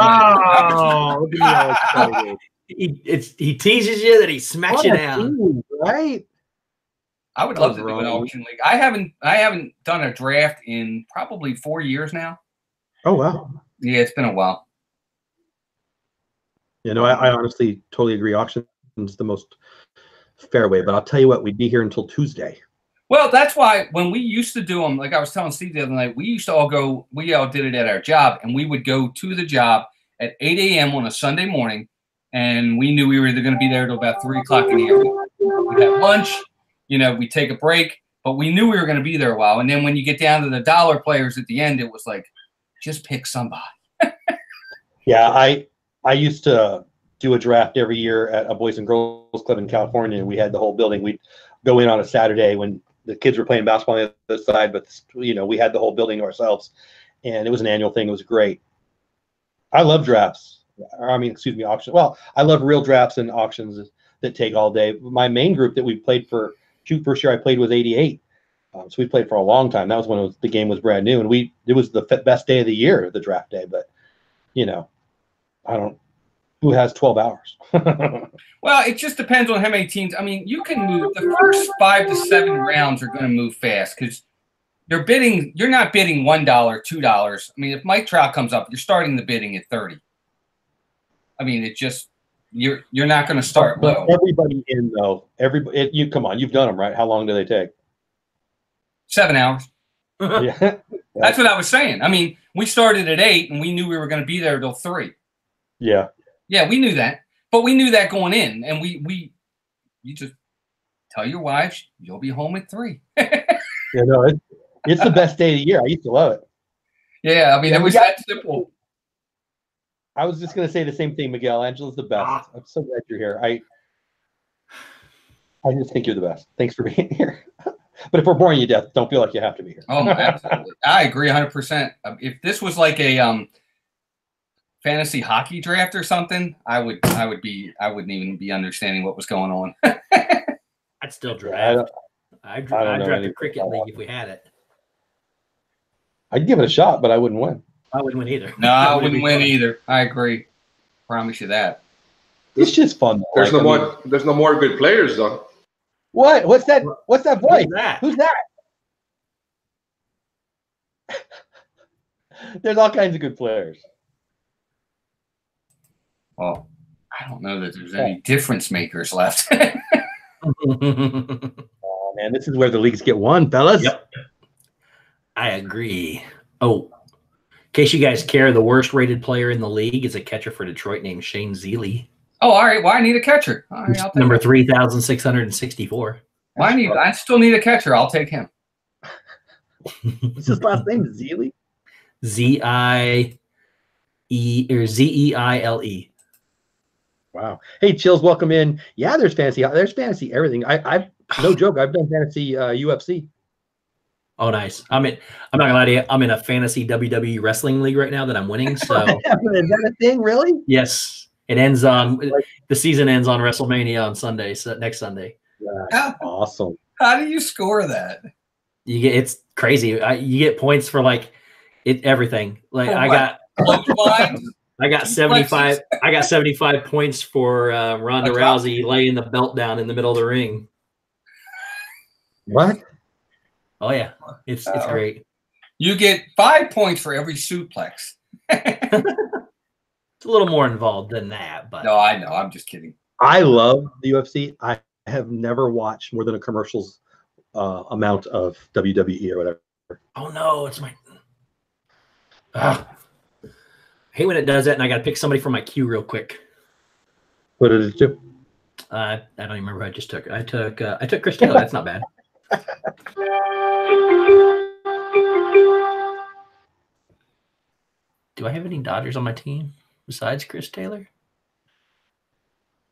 doing it. He teases you that he smacks you down. Right? I would love to do an auction league. I haven't done a draft in probably 4 years now. Oh wow. Yeah, it's been a while. You know, I honestly totally agree. Auction is the most fair way, but I'll tell you what, we'd be here until Tuesday. Well, that's why when we used to do them, like I was telling Steve the other night, we all did it at our job, and we would go to the job at 8 a.m. on a Sunday morning, and we knew we were either going to be there till about 3 o'clock in the afternoon. We'd have lunch, you know, we take a break, but we knew we were going to be there a while. And then when you get down to the dollar players at the end, it was like, just pick somebody. Yeah, I used to do a draft every year at a Boys and Girls Club in California, and we had the whole building. We'd go in on a Saturday when the kids were playing basketball on the other side, but you know, we had the whole building to ourselves, and it was an annual thing. It was great. I love drafts. I mean, excuse me, auctions. Well, I love real drafts and auctions that take all day. My main group that we played for, first year I played was '88. So we played for a long time. That was when the game was brand new, and it was the best day of the year, the draft day. But you know, who has 12 hours? Well, it just depends on how many teams. I mean, you can move the first 5 to 7 rounds are going to move fast because you're bidding. You're not bidding $1, $2. I mean, if Mike Trout comes up, you're starting the bidding at 30. I mean, it just you're not going to start low. Everybody in though. You come on, you've done them, right? How long do they take? 7 hours. Yeah, That's what I was saying. I mean, we started at 8, and we knew we were going to be there till 3. Yeah. Yeah, we knew that, but we knew that going in, and you just tell your wives you'll be home at 3. You know, it's the best day of the year. I used to love it. Yeah, I mean, it was that simple. I was just going to say the same thing, Miguel. Angela's the best. I'm so glad you're here. I just think you're the best. Thanks for being here. But if we're boring you to death, don't feel like you have to be here. Oh, absolutely. I agree 100%. If this was like a fantasy hockey draft or something, I wouldn't even be understanding what was going on. I'd still draft. I'd draft a cricket league if we had it. I'd give it a shot, but I wouldn't win. I wouldn't win either. No, I wouldn't win either. I agree. Promise you that. It's just fun. There's no more good players though. What? What's that? What's that voice? Who's that? There's all kinds of good players. Well, I don't know that there's any difference makers left. Oh man, this is where the leagues get won, fellas. Yep. I agree. Oh, in case you guys care, the worst rated player in the league is a catcher for Detroit named Shane Zeely. Oh, all right. Well, I need a catcher. All right, I'll take number him. 3,664. I still need a catcher. I'll take him. What's his last name? Zeely? Zeile. Wow. Hey, Chills, welcome in. Yeah, there's fantasy everything. I've no joke. I've done fantasy UFC. Oh, nice. I'm not gonna lie to you. I'm in a fantasy WWE wrestling league right now that I'm winning. So Is that a thing, really? Yes, it ends on the season ends on WrestleMania on Sunday. So next Sunday. That's awesome. How do you score that? It's crazy. You get points for everything. Like I got 75. I got 75 points for Ronda Rousey laying the belt down in the middle of the ring. What? Oh yeah, it's great. You get 5 points for every suplex. It's a little more involved than that, but no, I know. I'm just kidding. I love the UFC. I have never watched more than a commercials amount of WWE or whatever. Oh no, it's my. I hate when it does that, and I got to pick somebody from my queue real quick. What did it do? I don't even remember who I just took. I took Chris Taylor. That's not bad. Do I have any Dodgers on my team besides Chris Taylor?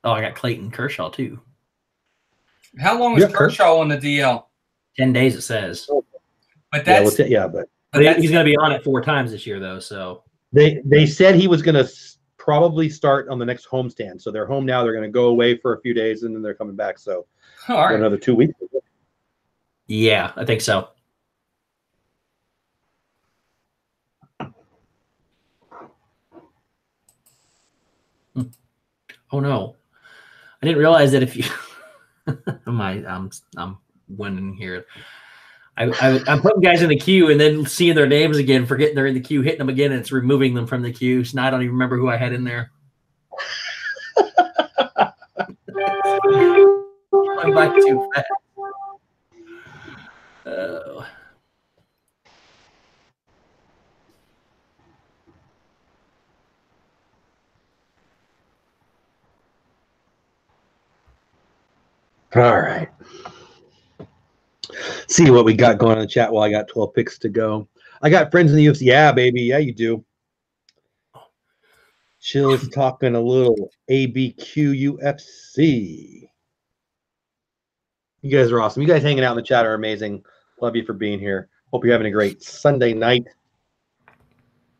Oh, I got Clayton Kershaw too. How long is Kershaw on the DL? 10 days, it says. But that's but he's going to be on it 4 times this year, though. So they said he was going to probably start on the next homestand. So they're home now. They're going to go away for a few days, and then they're coming back. So all right. Another 2 weeks. Yeah, I think so. Oh no, I didn't realize that if you, I'm winning here. I'm putting guys in the queue and then seeing their names again, forgetting they're in the queue, hitting them again, and it's removing them from the queue. So now I don't even remember who I had in there. I'm back too fast. All right. see what we got going on in the chat while I got 12 picks to go. I got friends in the UFC. Yeah, baby. Yeah, you do. Chill is talking a little ABQ UFC. You guys are awesome. You guys hanging out in the chat are amazing. Love you for being here. Hope you're having a great Sunday night.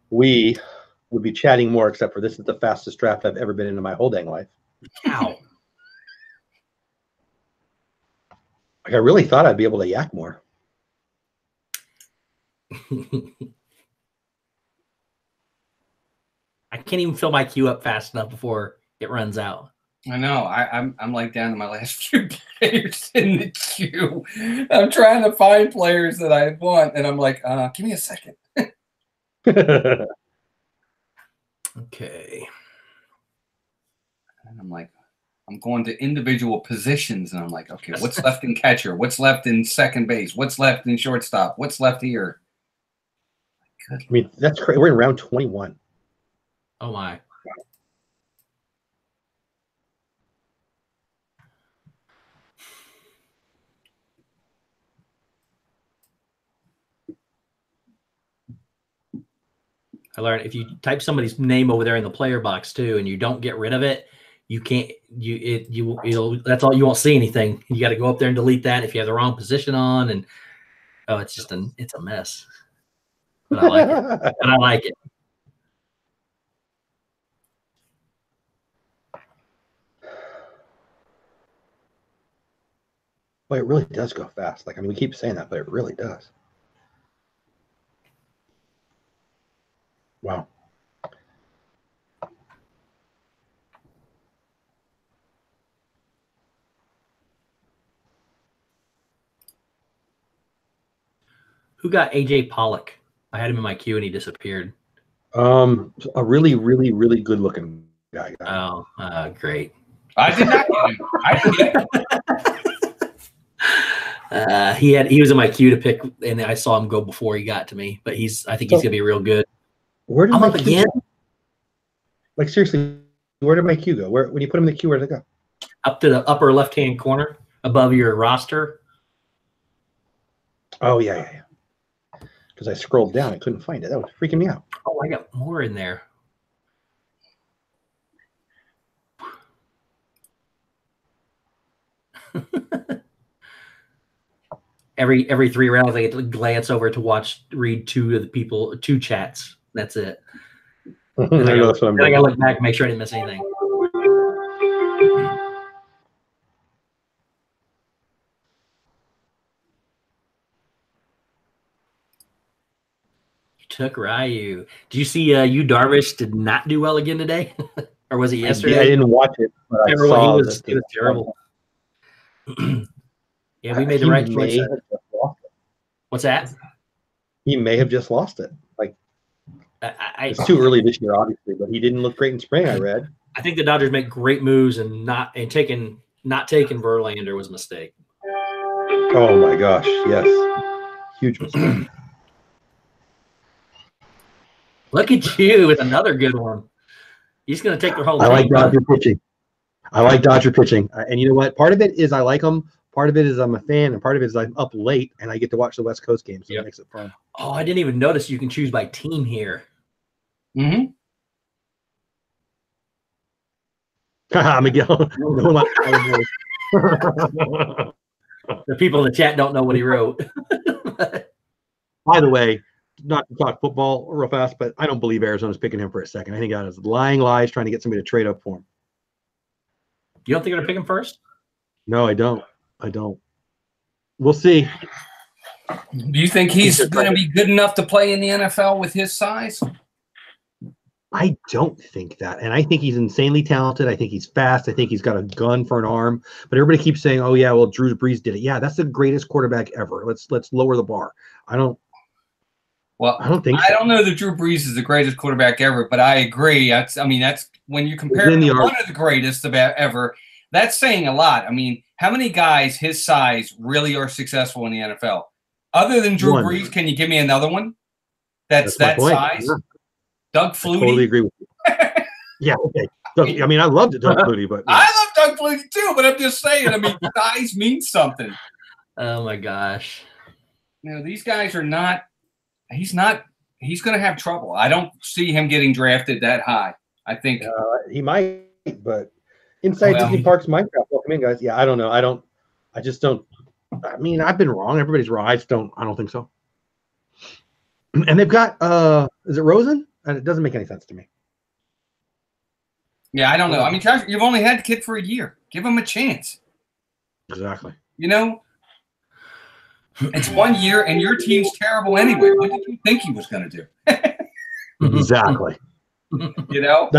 We would be chatting more, except for this is the fastest draft I've ever been in my whole dang life. Ow. Like, I really thought I'd be able to yak more. I can't even fill my queue up fast enough before it runs out. I know. I'm like down to my last few players in the queue. I'm trying to find players that I want, and I'm like, give me a second. Okay. And I'm like, I'm going to individual positions, and I'm like, okay, what's left in catcher? What's left in second base? What's left in shortstop? What's left here? I mean, that's crazy. We're in round 21. Oh my. I learned if you type somebody's name over there in the player box too, and you don't get rid of it, you can't. That's all. You won't see anything. You got to go up there and delete that if you have the wrong position on, and oh, it's just it's a mess. But I like it. And I like it. Well, it really does go fast. Like, I mean, we keep saying that, but it really does. Wow. Who got AJ Pollock? I had him in my queue and he disappeared. A really, really, really good looking guy. Oh, great. I did not get him. I didn't get him. He was in my queue to pick, and I saw him go before he got to me. But I think he's gonna be real good. Where did I'm my up queue again. go? Like, seriously, where did my queue go? When you put him in the queue, where did it go? Up to the upper left-hand corner above your roster. Oh yeah. Because I scrolled down, I couldn't find it. That was freaking me out. Oh, I got more in there. Every 3 rounds, I get to glance over to read two chats. That's it. And I gotta look back and make sure I didn't miss anything. You took Ryu. Did you see Darvish did not do well again today? Or was it yesterday? I didn't watch it, but I saw he was terrible. Yeah, we made the right choice. What's that? He may have just lost it. Like, it's I too early this year, obviously, but he didn't look great in spring. I read. I think the Dodgers make great moves, and not taking Verlander was a mistake. Oh my gosh, yes, huge mistake. Look at you with another good one. He's going to take their whole I team. like Dodger pitching. And you know what? Part of it is I like them. Part of it is I'm a fan, and part of it is I'm up late and I get to watch the West Coast games. So It makes it fun. Oh, I didn't even notice you can choose by team here. Mm-hmm. Miguel. The people in the chat don't know what he wrote. By the way, not to talk football real fast, but I don't believe Arizona's picking him for a second. I think that is lying lies trying to get somebody to trade up for him. You don't think they're going to pick him first? No, I don't. We'll see. Do you think he's going to be good enough to play in the NFL with his size? I don't think that. And I think he's insanely talented. I think he's fast. I think he's got a gun for an arm. But everybody keeps saying, oh, yeah, well, Drew Brees did it. Yeah, that's the greatest quarterback ever. Let's lower the bar. I don't think so. I don't know that Drew Brees is the greatest quarterback ever, but I agree. That's when you compare him to one of the greatest ever, that's saying a lot. I mean, how many guys his size really are successful in the NFL? Other than Drew Brees, can you give me another one that's that size? Yeah. Doug Flutie. I totally agree with you. Yeah, okay. I mean, I loved Doug Flutie, but I love Doug Flutie too. But I'm just saying. I mean, size means something. Oh my gosh. You know, these guys are not. He's not. He's going to have trouble. I don't see him getting drafted that high. I think he might, but inside Disney Parks Minecraft. Welcome in, guys. Yeah, I don't know. I just don't. I mean, I've been wrong. Everybody's wrong. I don't think so. And they've got is it Rosen? And it doesn't make any sense to me. Yeah, I don't know. I mean, Josh, you've only had the kid for a year. Give him a chance. Exactly. You know, it's 1 year, and your team's terrible anyway. What did you think he was going to do? Exactly. You know,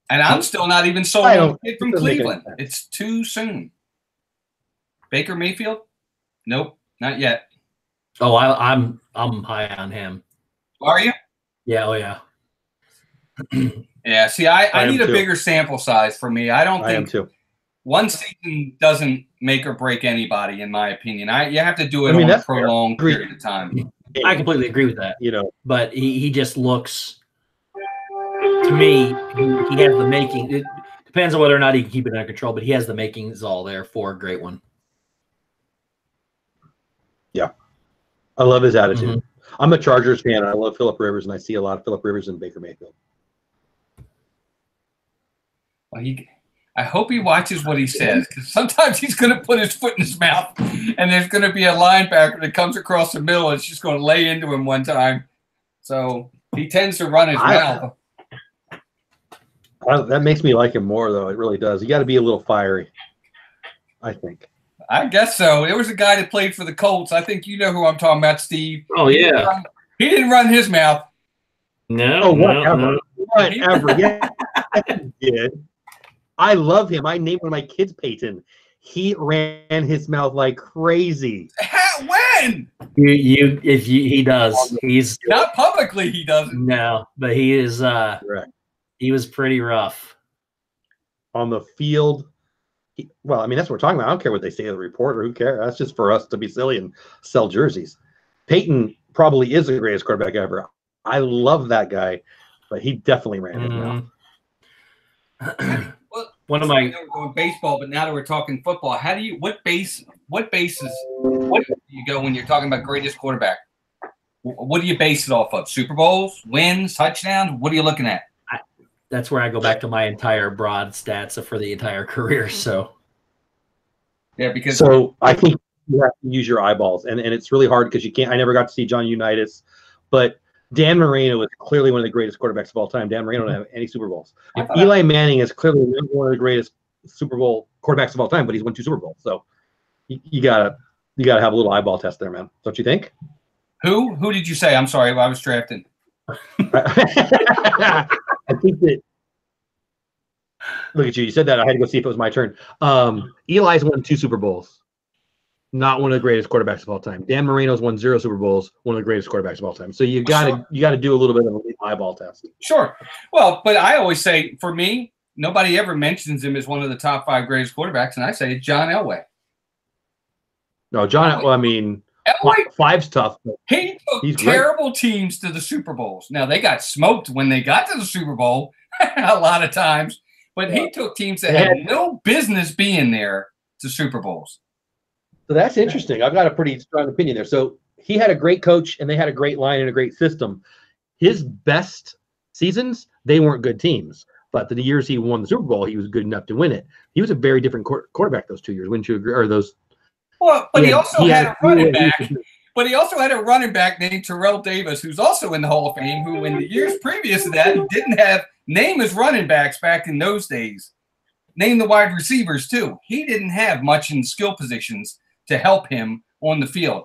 and I'm still not even sold on the kid from Cleveland. It's too soon. Baker Mayfield? Nope, not yet. Oh, I'm high on him. Are you? Yeah. Oh, yeah. Yeah. See, I need a bigger sample size for me. I don't think one season doesn't make or break anybody, in my opinion. You have to do it on a prolonged period of time. I completely agree with that. You know, but he just looks, to me, he has the making. It depends on whether or not he can keep it under control, but he has the makings all there for a great one. Yeah. I love his attitude. I'm a Chargers fan. I love Phillip Rivers, and I see a lot of Phillip Rivers and Baker Mayfield. Well, I hope he watches what he says, because sometimes he's going to put his foot in his mouth, and there's going to be a linebacker that comes across the middle and it's just going to lay into him one time. So he tends to run his mouth. That makes me like him more, though. It really does. You got to be a little fiery, I think. I guess so. There was a guy that played for the Colts. I think you know who I'm talking about, Steve. Oh, yeah. He didn't run his mouth. No. Oh, whatever. No. Whatever. Yeah, he did. I love him. I named one of my kids Peyton. He ran his mouth like crazy. When? He does. He's not publicly. He doesn't. No, but he is. Correct. He was pretty rough on the field. Well, I mean, that's what we're talking about. I don't care what they say to the reporter. Who cares? That's just for us to be silly and sell jerseys. Peyton probably is the greatest quarterback ever. I love that guy, but he definitely ran his mouth. Well, one of my going baseball, but now that we're talking football, what bases do you go when you're talking about greatest quarterback? What do you base it off of? Super Bowls, wins, touchdowns? What are you looking at? That's where I go back to my entire broad stats for the entire career. So, yeah, because I think you have to use your eyeballs, and it's really hard because you can't. I never got to see John Unitas, but Dan Marino is clearly one of the greatest quarterbacks of all time. Dan Marino didn't have any Super Bowls. Eli Manning is clearly one of the greatest Super Bowl quarterbacks of all time, but he's won 2 Super Bowls. So you gotta have a little eyeball test there, man. Don't you think? Who did you say? I'm sorry, I was drafted. I think that. Look at you. You said that. I had to go see if it was my turn. Eli's won 2 Super Bowls. Not one of the greatest quarterbacks of all time. Dan Marino's won 0 Super Bowls. One of the greatest quarterbacks of all time. So you gotta do a little bit of an eyeball test. Sure. Well, but I always say, for me, nobody ever mentions him as one of the top 5 greatest quarterbacks, and I say John Elway. No, John. Well, I mean, Elway, 5's tough. He took terrible teams to the Super Bowls. Now they got smoked when they got to the Super Bowl a lot of times, but he took teams that had no business being there to Super Bowls. So that's interesting. I've got a pretty strong opinion there. So he had a great coach, and they had a great line and a great system. His best seasons, they weren't good teams. But the years he won the Super Bowl, he was good enough to win it. He was a very different quarterback those 2 years. Wouldn't you agree? Or those? Well, but he also had a running back. But he also had a running back named Terrell Davis, who's also in the Hall of Fame, who in the years previous to that, he didn't have name as running backs back in those days. Name the wide receivers, too. He didn't have much in skill positions to help him on the field.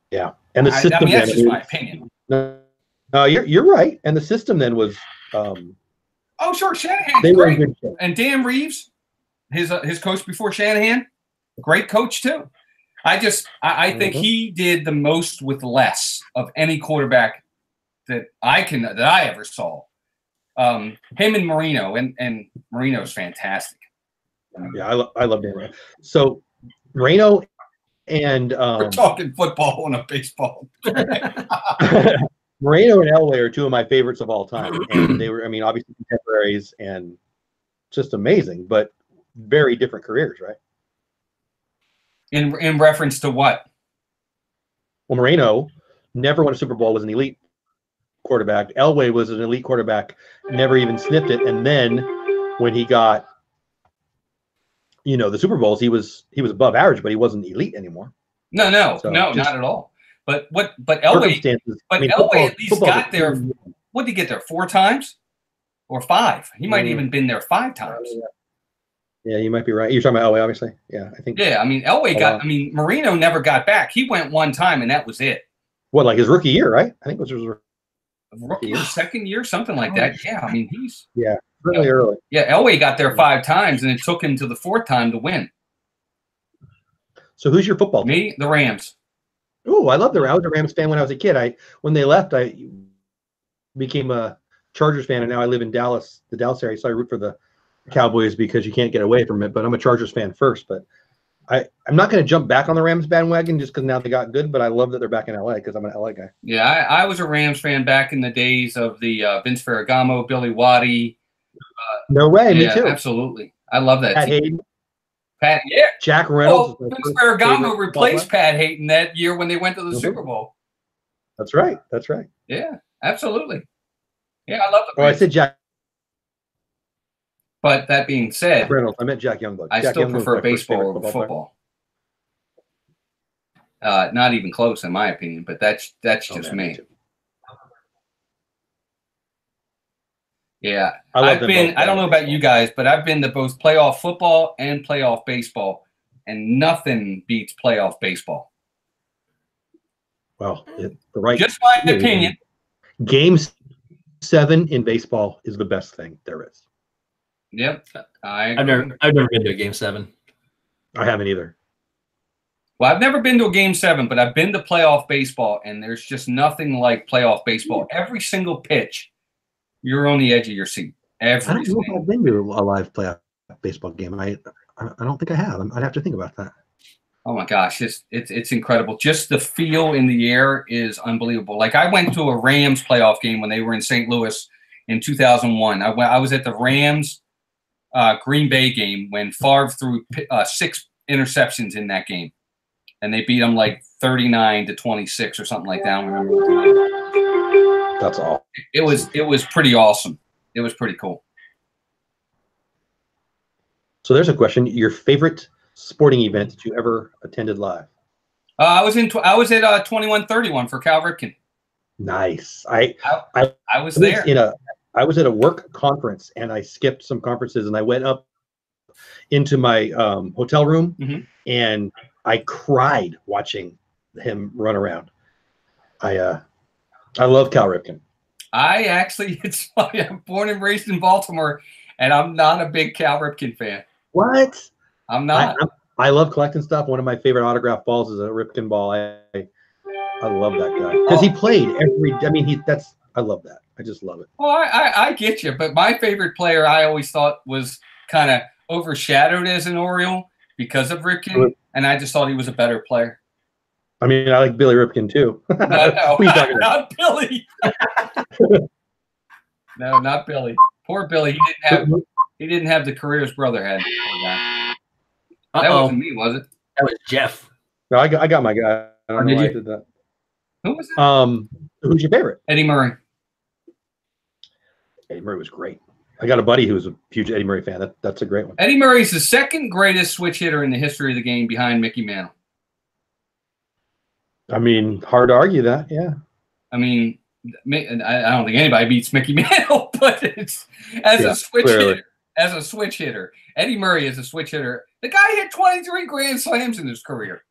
Yeah. And the system. I mean, that's just my opinion. No, you're right. And the system then was. Oh, sure. Shanahan's great. And Dan Reeves, his coach before Shanahan, great coach, too. I think he did the most with less of any quarterback that I ever saw. Him and Marino, and Marino's fantastic. Yeah, I love Dan Marino. So Marino and we're talking football on a baseball. Marino and Elway are 2 of my favorites of all time, and they were, I mean, obviously contemporaries and just amazing, but very different careers, right? In reference to what? Well, Moreno never won a Super Bowl, was an elite quarterback. Elway was an elite quarterback, never even sniffed it. And then when he got, the Super Bowls, he was above average, but he wasn't elite anymore. No, not at all. But Elway at least got there. What did he get there? 4 times or 5? He might even been there 5 times. Yeah, you might be right. You're talking about Elway, obviously. Yeah, I think. Yeah, I mean, Marino never got back. He went 1 time, and that was it. What, like his rookie year, right? I think it was his rookie year, second year, something like that. Yeah, I mean, really early. Yeah, Elway got there 5 times, and it took him to the 4th time to win. So who's your football team? Me, the Rams. Oh, I was a Rams fan when I was a kid. When they left, I became a Chargers fan, and now I live in Dallas, the Dallas area. So I root for the Cowboys because you can't get away from it. But I'm a Chargers fan first. But I'm not going to jump back on the Rams bandwagon just because now they got good. But I love that they're back in LA because I'm an LA guy. Yeah, I was a Rams fan back in the days of the Vince Ferragamo, Billy Waddy. No way, me too. Absolutely, I love that Pat team. Hayden. Pat, yeah. Jack Reynolds. Well, Vince Ferragamo replaced Pat Hayden that year when they went to the Super Bowl. That's right. Yeah, absolutely. Yeah, I love the Rams. I said Jack. But that being said, Reynolds. I meant Jack Youngblood. I still prefer baseball over football. Not even close, in my opinion. But that's just me. Yeah, I don't know about you guys, but I've been to both playoff football and playoff baseball, and nothing beats playoff baseball. Well, just my opinion. Game 7 in baseball is the best thing there is. Yep, I've never been to a Game 7. I haven't either. Well, I've never been to a Game 7, but I've been to playoff baseball, and there's just nothing like playoff baseball. Every single pitch, you're on the edge of your seat. I don't know if I've been to a live playoff baseball game. I don't think I have. I'd have to think about that. Oh my gosh, it's incredible. Just the feel in the air is unbelievable. Like I went to a Rams playoff game when they were in St. Louis in 2001. I was at the Rams Green Bay game when Favre threw 6 interceptions in that game, and they beat them like 39-26 or something like that. I don't remember. That's all. It was pretty awesome. It was pretty cool. So there's a question: your favorite sporting event that you ever attended live? I was at 2131 for Cal Ripken. Nice. I was there. I was at a work conference and I skipped some conferences and I went up into my hotel room and I cried watching him run around. I love Cal Ripken. It's funny. I'm born and raised in Baltimore, and I'm not a big Cal Ripken fan. What? I'm not. I love collecting stuff. One of my favorite autograph balls is a Ripken ball. I love that guy because he played every. I mean, I love that. I just love it. Well, I get you, but my favorite player I always thought was kind of overshadowed as an Oriole because of Ripken, and I just thought he was a better player. I mean, I like Billy Ripken too. No, not Billy. No, not Billy. Poor Billy. He didn't have the career his brother had. That wasn't me, was it? That was Jeff. No, I got my guy. I don't know why I did that. Who was that? Who's your favorite? Eddie Murray. Eddie Murray was great. I got a buddy who's a huge Eddie Murray fan. That's a great one. Eddie Murray's the second greatest switch hitter in the history of the game behind Mickey Mantle. I mean, hard to argue that, yeah. I mean, I don't think anybody beats Mickey Mantle, but it's a switch hitter. Eddie Murray is a switch hitter. The guy hit 23 grand slams in his career.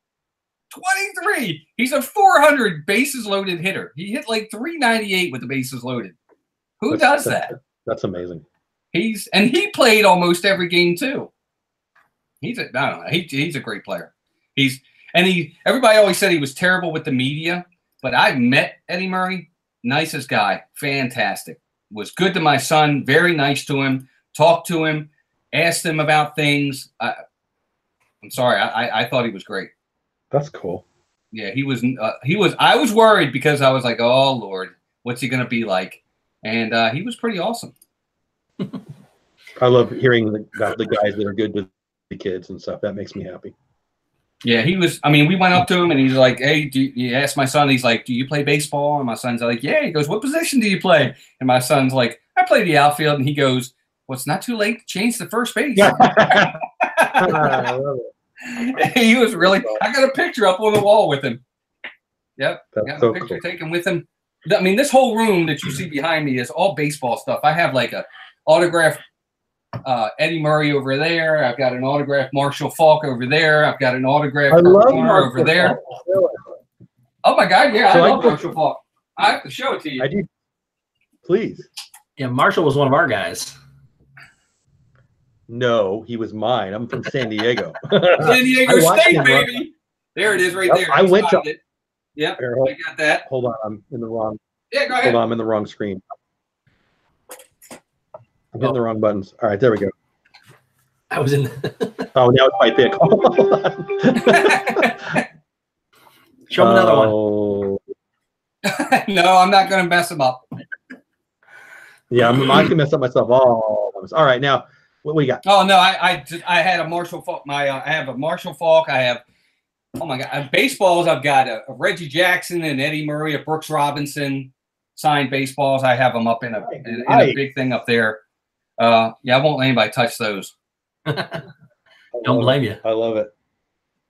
23. He's a 400 bases loaded hitter. He hit like 398 with the bases loaded. Who does that? That's amazing. He played almost every game too. He's a great player. Everybody always said he was terrible with the media, but I met Eddie Murray, nicest guy, fantastic. Was good to my son, very nice to him, talked to him, asked him about things. I'm sorry, I thought he was great. That's cool. Yeah, he was. I was worried because I was like, oh Lord, what's he gonna be like? And he was pretty awesome. I love hearing about the guys that are good with the kids and stuff. That makes me happy. Yeah, he was. I mean, we went up to him and he's like, "Hey," he asked my son. He's like, "Do you play baseball?" And my son's like, "Yeah." He goes, "What position do you play?" And my son's like, "I play the outfield." And he goes, "Well, it's not too late to change to first base." I love it. He was really. I got a picture up on the wall with him. Yep, That's got so a picture cool. taken with him. I mean, this whole room that you see behind me is all baseball stuff. I have like a autographed Eddie Murray over there. I've got an autographed Marshall Faulk over there. I've got an autographed I love Warner over there. Oh my God, yeah, So I I love just- Marshall Faulk. I have to show it to you. I do. Please. Yeah, Marshall was one of our guys. No, he was mine. I'm from San Diego. San Diego I watched State, him run. baby. There it is, right Yep, there. I went to- Spotted it. Yep, Here, I got that. hold on, I'm in the wrong. Yeah, go Hold ahead. on, I'm in the wrong screen. I'm hitting the wrong buttons. All right, there we go. I was in. Oh, now it's my pick. Hold on. Show him another one. Oh, No, I'm not going to mess them up. yeah, I can mess up myself. Oh, all right. Now, what we got? Oh no, I had a Marshall Faulk. I have a Marshall Faulk. I have, oh my God, baseballs. I've got a Reggie Jackson and Eddie Murray, a Brooks Robinson signed baseballs. I have them up in a big thing up there. Yeah, I won't let anybody touch those. Don't blame you. I love it.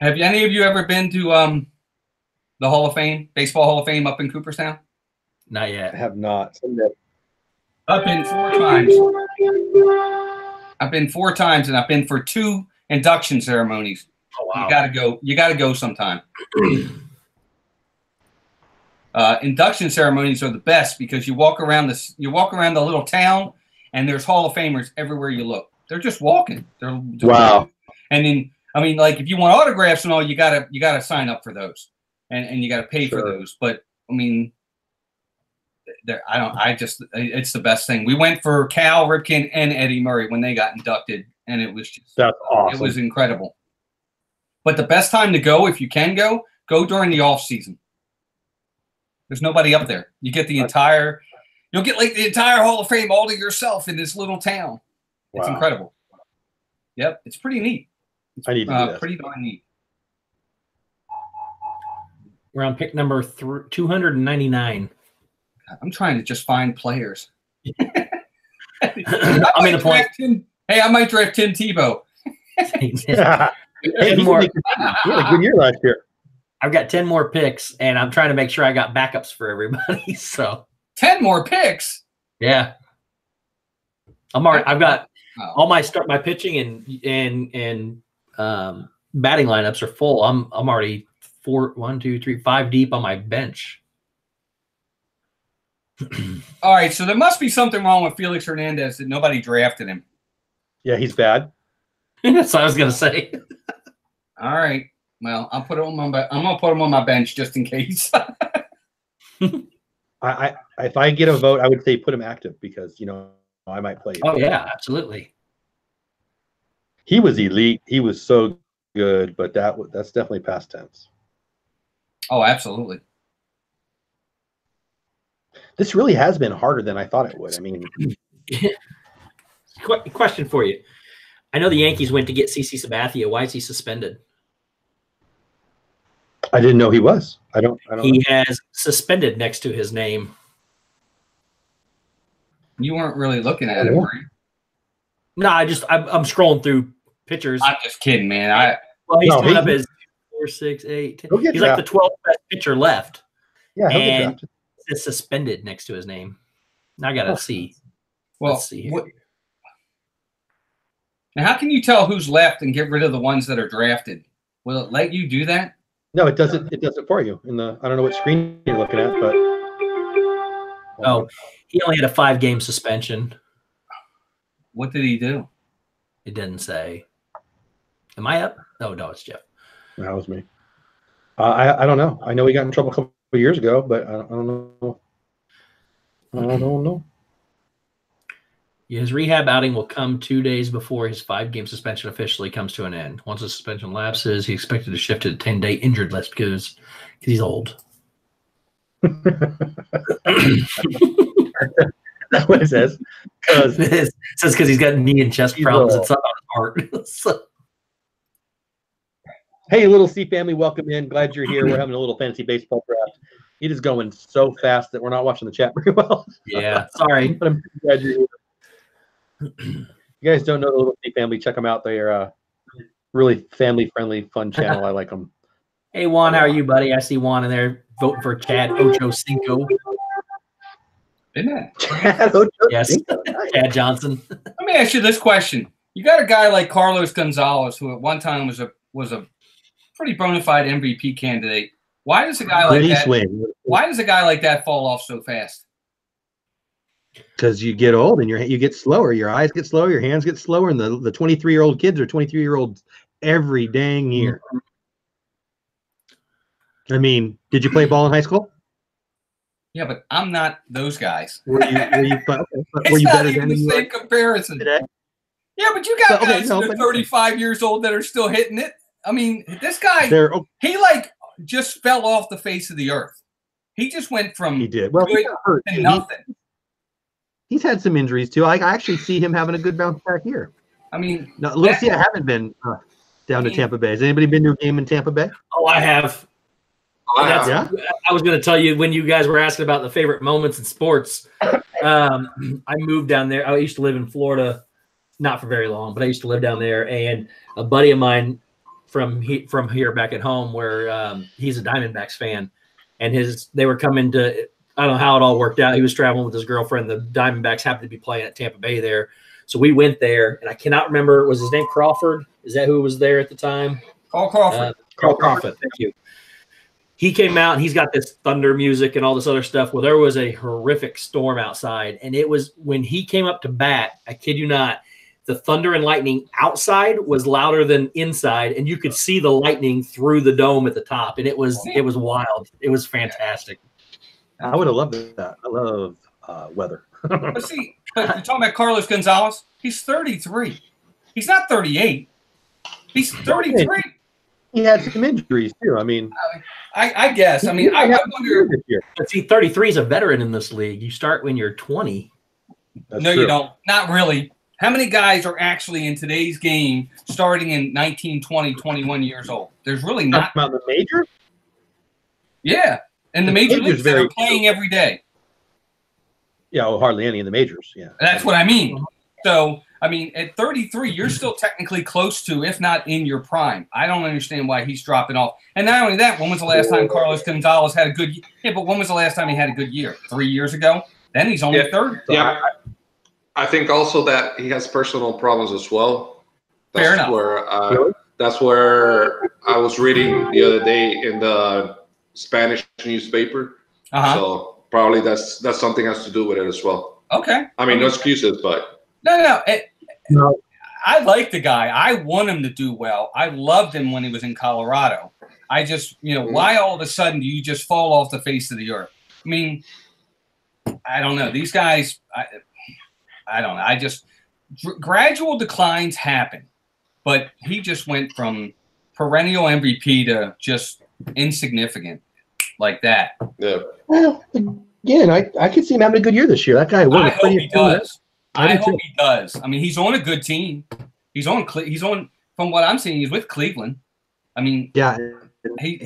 Have any of you ever been to the Hall of Fame, Baseball Hall of Fame up in Cooperstown? Not I yet. have not. Someday. I've been 4 times. I've been 4 times, and I've been for 2 induction ceremonies. Oh wow. You gotta go. You gotta go sometime. Induction ceremonies are the best because you walk around the little town, and there's Hall of Famers everywhere you look. They're just walking. They're Wow. And then, I mean, like if you want autographs and all, you gotta sign up for those, and you gotta pay for Sure. those. But I mean, it's the best thing. We went for Cal Ripken and Eddie Murray when they got inducted, and it was just That's awesome. it was incredible. But the best time to go, if you can go during the off season. There's nobody up there. You get you'll get like the entire Hall of Fame all to yourself in this little town. It's Wow. incredible. Yep, it's pretty neat. I need to do that. Pretty darn neat. We're on pick number 299. I'm trying to just find players. I'm in the point. Hey, I might draft Tim Tebow. Hey, Ten he more. had a good year last year. I've got 10 more picks, and I'm trying to make sure I got backups for everybody. So 10 more picks. yeah, I've got Oh. all my pitching and batting lineups are full. I'm already 5 deep on my bench. All right, so there must be something wrong with Felix Hernandez that nobody drafted him. Yeah, he's bad. That's what I was gonna say. All right. Well, I'm gonna put him on my bench just in case. If I get a vote, I would say put him active because I might play. Oh yeah, absolutely. He was elite. He was so good, but that's definitely past tense. Oh, absolutely. This really has been harder than I thought it would. I mean, Question for you. I know the Yankees went to get CC Sabathia. Why is he suspended? I didn't know he was. I don't know. He has suspended next to his name. You weren't really looking at it, were you? No, I'm scrolling through pictures. I'm just kidding, man. He's No, coming up he- as 4, 6, 8, 10. He'll get He's like the drafted. 12th best pitcher left. Yeah, he'll get and drafted. it's suspended next to his name. I gotta see. Well, Let's see here. Now, how can you tell who's left and get rid of the ones that are drafted? Will it let you do that? No, it doesn't. It does it for you. I don't know what screen you're looking at, but Oh, he only had a 5-game suspension. What did he do? It didn't say. Am I up? No, it's Jeff. that was me. I don't know. I know he got in trouble a couple of years ago, but I don't know. I don't know. His rehab outing will come 2 days before his 5-game suspension officially comes to an end. Once the suspension lapses, he's expected to shift to the 10-day injured list because he's old. That's what it says. It says because he's got knee and chest He's problems. old. It's not on his heart. So, Hey, little C family, welcome in. Glad you're here. We're having a little fantasy baseball draft. It is going so fast that we're not watching the chat very well. Yeah, sorry. But I'm glad you're here. You guys don't know the little C family, check them out. They are really family-friendly, fun channel. I like them. Hey, Juan, how are you, buddy? I see Juan in there voting for Chad Ocho Cinco. Isn't it? Chad Ocho Yes, Cinco. Nice. Chad Johnson. Let me ask you this question. You got a guy like Carlos Gonzalez, who at one time was a pretty bona fide MVP candidate. Why does a guy like Pretty that? swing. Why does a guy like that fall off so fast? Because you get old and you get slower. Your eyes get slower. Your hands get slower. And the 23-year-old kids are 23-year-olds every dang year. I mean, did you play ball in high school? Yeah, but I'm not those guys. Were you It's not better even than the you same are comparison. today? Yeah, but you got Okay, guys no, that are but- 35 years old that are still hitting it. I mean, this guy, They're, he like just fell off the face of the earth. He just went from he did. Well, he good got hurt. to nothing. He's had some injuries too. I actually see him having a good bounce back here. I mean, No, let's see. I haven't been down to Tampa Bay. Has anybody been to a game in Tampa Bay? Oh, I have. That's- Yeah. I was going to tell you when you guys were asking about the favorite moments in sports. I moved down there. I used to live in Florida, not for very long, but I used to live down there. And a buddy of mine from here back at home, where he's a Diamondbacks fan, and they were coming to. I don't know how it all worked out. He was traveling with his girlfriend. The Diamondbacks happened to be playing at Tampa Bay there, so we went there. And I cannot remember. Was his name Crawford? Is that who was there at the time? Carl Crawford. Carl Crawford. Thank you. He came out and he's got this thunder music and all this other stuff. Well, there was a horrific storm outside. And it was when he came up to bat, I kid you not, the thunder and lightning outside was louder than inside. And you could see the lightning through the dome at the top. And it was wild. It was fantastic. I would have loved that. I love weather. But see, but you're talking about Carlos Gonzalez. He's 33. He's not 38. He's 33. He had some injuries too. I mean, I guess. I mean, I wonder. this year. But see, 33 is a veteran in this league. You start when you're 20. That's No, true. you don't. Not really. How many guys are actually in today's game starting in 19, 20, 21 years old? There's really not. Talking about the major? Yeah. And the The major major's leagues that very are playing every day. Yeah, well, hardly any in the majors. Yeah. That's what I mean. So, I mean, at 33, you're still technically close to, if not in your prime. I don't understand why he's dropping off. And not only that, when was the last time Carlos Gonzalez had a good year? Yeah, but when was the last time he had a good year? 3 years ago? Then he's only 30. Yeah, I think also that he has personal problems as well. Fair enough. That's where I was reading the other day in the Spanish newspaper. Uh-huh. So probably that's something has to do with it as well. Okay. I mean, no excuses, but No. No. I like the guy. I want him to do well. I loved him when he was in Colorado. I just, why all of a sudden do you just fall off the face of the earth? I mean, I don't know. These guys, I don't know. Gradual declines happen, but he just went from perennial MVP to just insignificant like that. yeah. Well, again, I could see him having a good year this year. That guy won. I hope he does. I do hope too. he does. I mean, he's on a good team. He's on. From what I'm seeing, he's with Cleveland. I mean, Yeah, he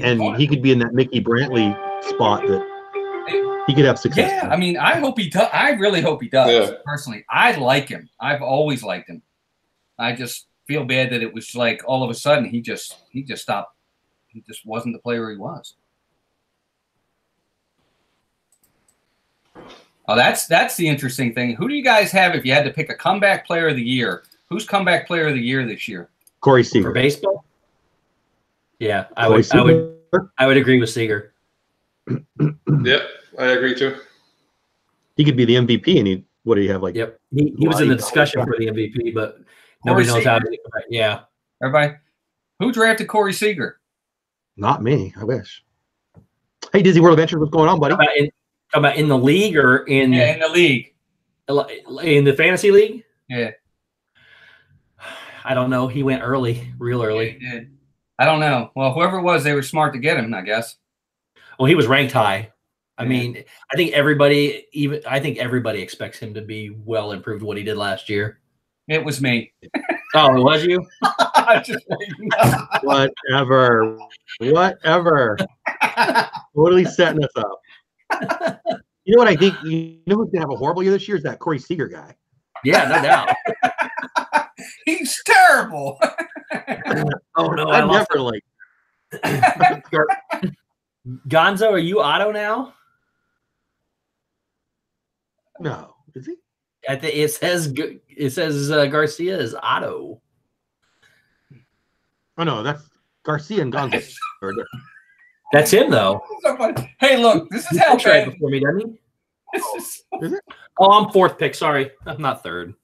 could be in that Mickey Brantley spot that he could have success. Yeah, in. I mean, I hope he does. I really hope he does. Yeah. Personally, I like him. I've always liked him. I just feel bad that it was like all of a sudden he just stopped. He just wasn't the player he was. Oh, that's the interesting thing. Who do you guys have if you had to pick a comeback player of the year? Who's comeback player of the year this year? Corey For Seager. baseball? Yeah, I Corey would agree with Seager. Yep, I agree too. He could be the MVP, and what do you have like? Yep. He was in the discussion for the MVP, but nobody knows how to. Yeah. Everybody, who drafted Corey Seager? Not me. I wish. Hey, Disney World Adventures, what's going on, buddy? About in the league or in Yeah, in the league. in the fantasy league? Yeah. I don't know. He went early, real early. Yeah, he did. I don't know. Well, whoever it was, they were smart to get him, I guess. Well, he was ranked high. I Yeah. mean, I think everybody expects him to be well improved what he did last year. It was me. Oh, it was you? Just waiting. Whatever. Totally setting us up. You know what I think? You know who's gonna have a horrible year this year is that Corey Seager guy. Yeah, no doubt. He's terrible. Oh no, I never like. Gonzo, are you Otto now? No, is he? I think it says Garcia is Otto. Oh no, that's Garcia and Gonzo. That's him though. So funny. Hey, look, this is how He'll trade bad. before me, doesn't he? Is it? Oh, I'm fourth pick. Sorry, I'm not third.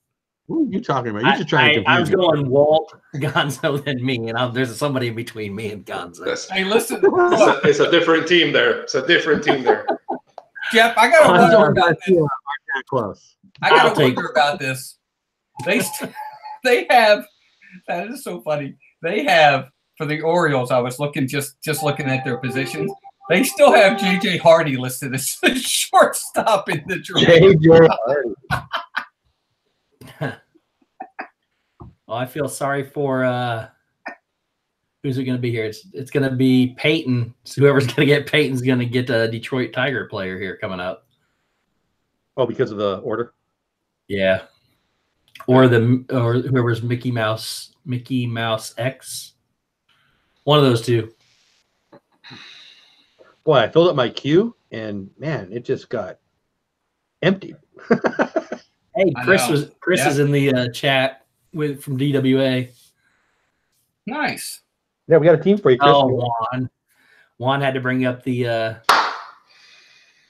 What are you talking about? You're just trying to confuse I was me. going Walt, Gonzo, then me, and there's somebody in between me and Gonzo. Hey, listen, It's a different team there. It's a different team there. Jeff, I got to Gonzo wonder and about Garcia this. aren't that close. I got I'll to take wonder about this. They have, that is so funny. They have, for the Orioles, I was looking, just looking at their positions. They still have J.J. Hardy listed as the shortstop in the draft. JJ Hardy. Well, I feel sorry for who's it going to be here? It's going to be Peyton. So whoever's going to get Peyton's going to get a Detroit Tiger player here coming up. Oh, because of the order? Yeah, or whoever's Mickey Mouse X. One of those two. Boy, I filled up my queue, and man, it just got empty. Hey, Chris is in the chat from DWA. Nice. Yeah, we got a team for you, Chris. Oh, Juan had to bring up the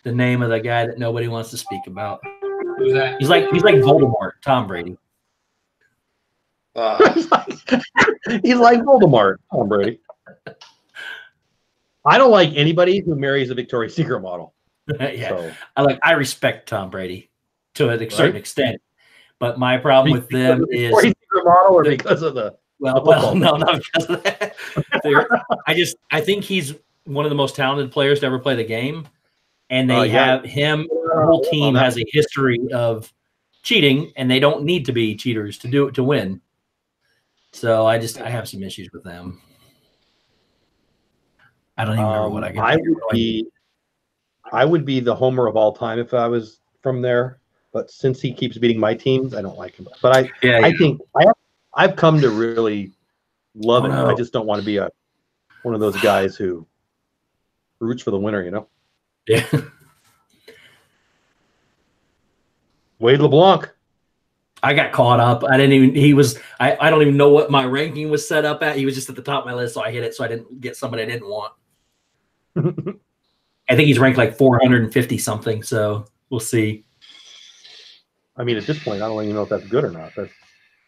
name of the guy that nobody wants to speak about. Who's that? He's like Voldemort, Tom Brady. He's like Voldemort, Tom Brady. I don't like anybody who marries a Victoria's Secret model. Yeah, So. I respect Tom Brady to a certain extent, but my problem with them is Victoria's Secret model, or because of the well, no, not because of that. I think he's one of the most talented players to ever play the game, and they have him. The whole team has a history of cheating, and they don't need to be cheaters to win. So I have some issues with them. I don't even remember what I got. I would be the homer of all time if I was from there. But since he keeps beating my teams, I don't like him. But I think I've come to really love it. I just don't want to be one of those guys who roots for the winner, you know? Yeah. Wade LeBlanc. I got caught up. I don't even know what my ranking was set up at. He was just at the top of my list, so I hit it so I didn't get somebody I didn't want. I think he's ranked like 450 something, so we'll see. I mean, at this point, I don't even know if that's good or not.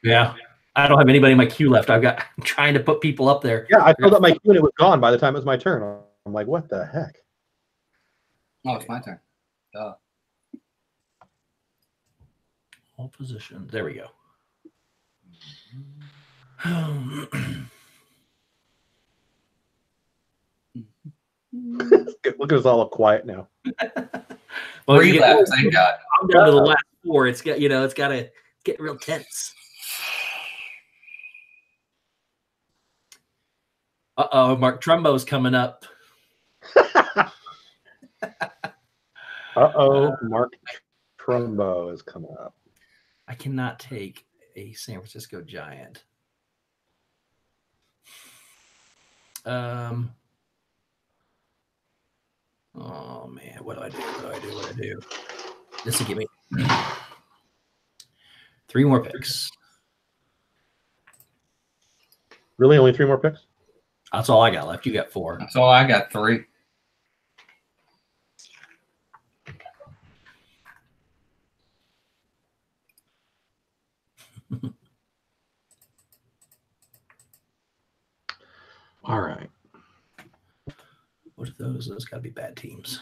Yeah. I don't have anybody in my queue left. I'm trying to put people up there. Yeah, I filled up my queue and it was gone by the time it was my turn. I'm like, what the heck? Oh, it's my turn. All positions. There we go. Look at us all quiet now. Well, Relapse, thank God. I'm down to the last four. It's got to get real tense. Uh-oh, Mark Trumbo's coming up. Mark Trumbo is coming up. I cannot take a San Francisco Giant. Oh man, what do I do? This will give me 3 more picks. Really, only 3 more picks? That's all I got left. You got 4. So I got 3. All right. What are those? Those got to be bad teams.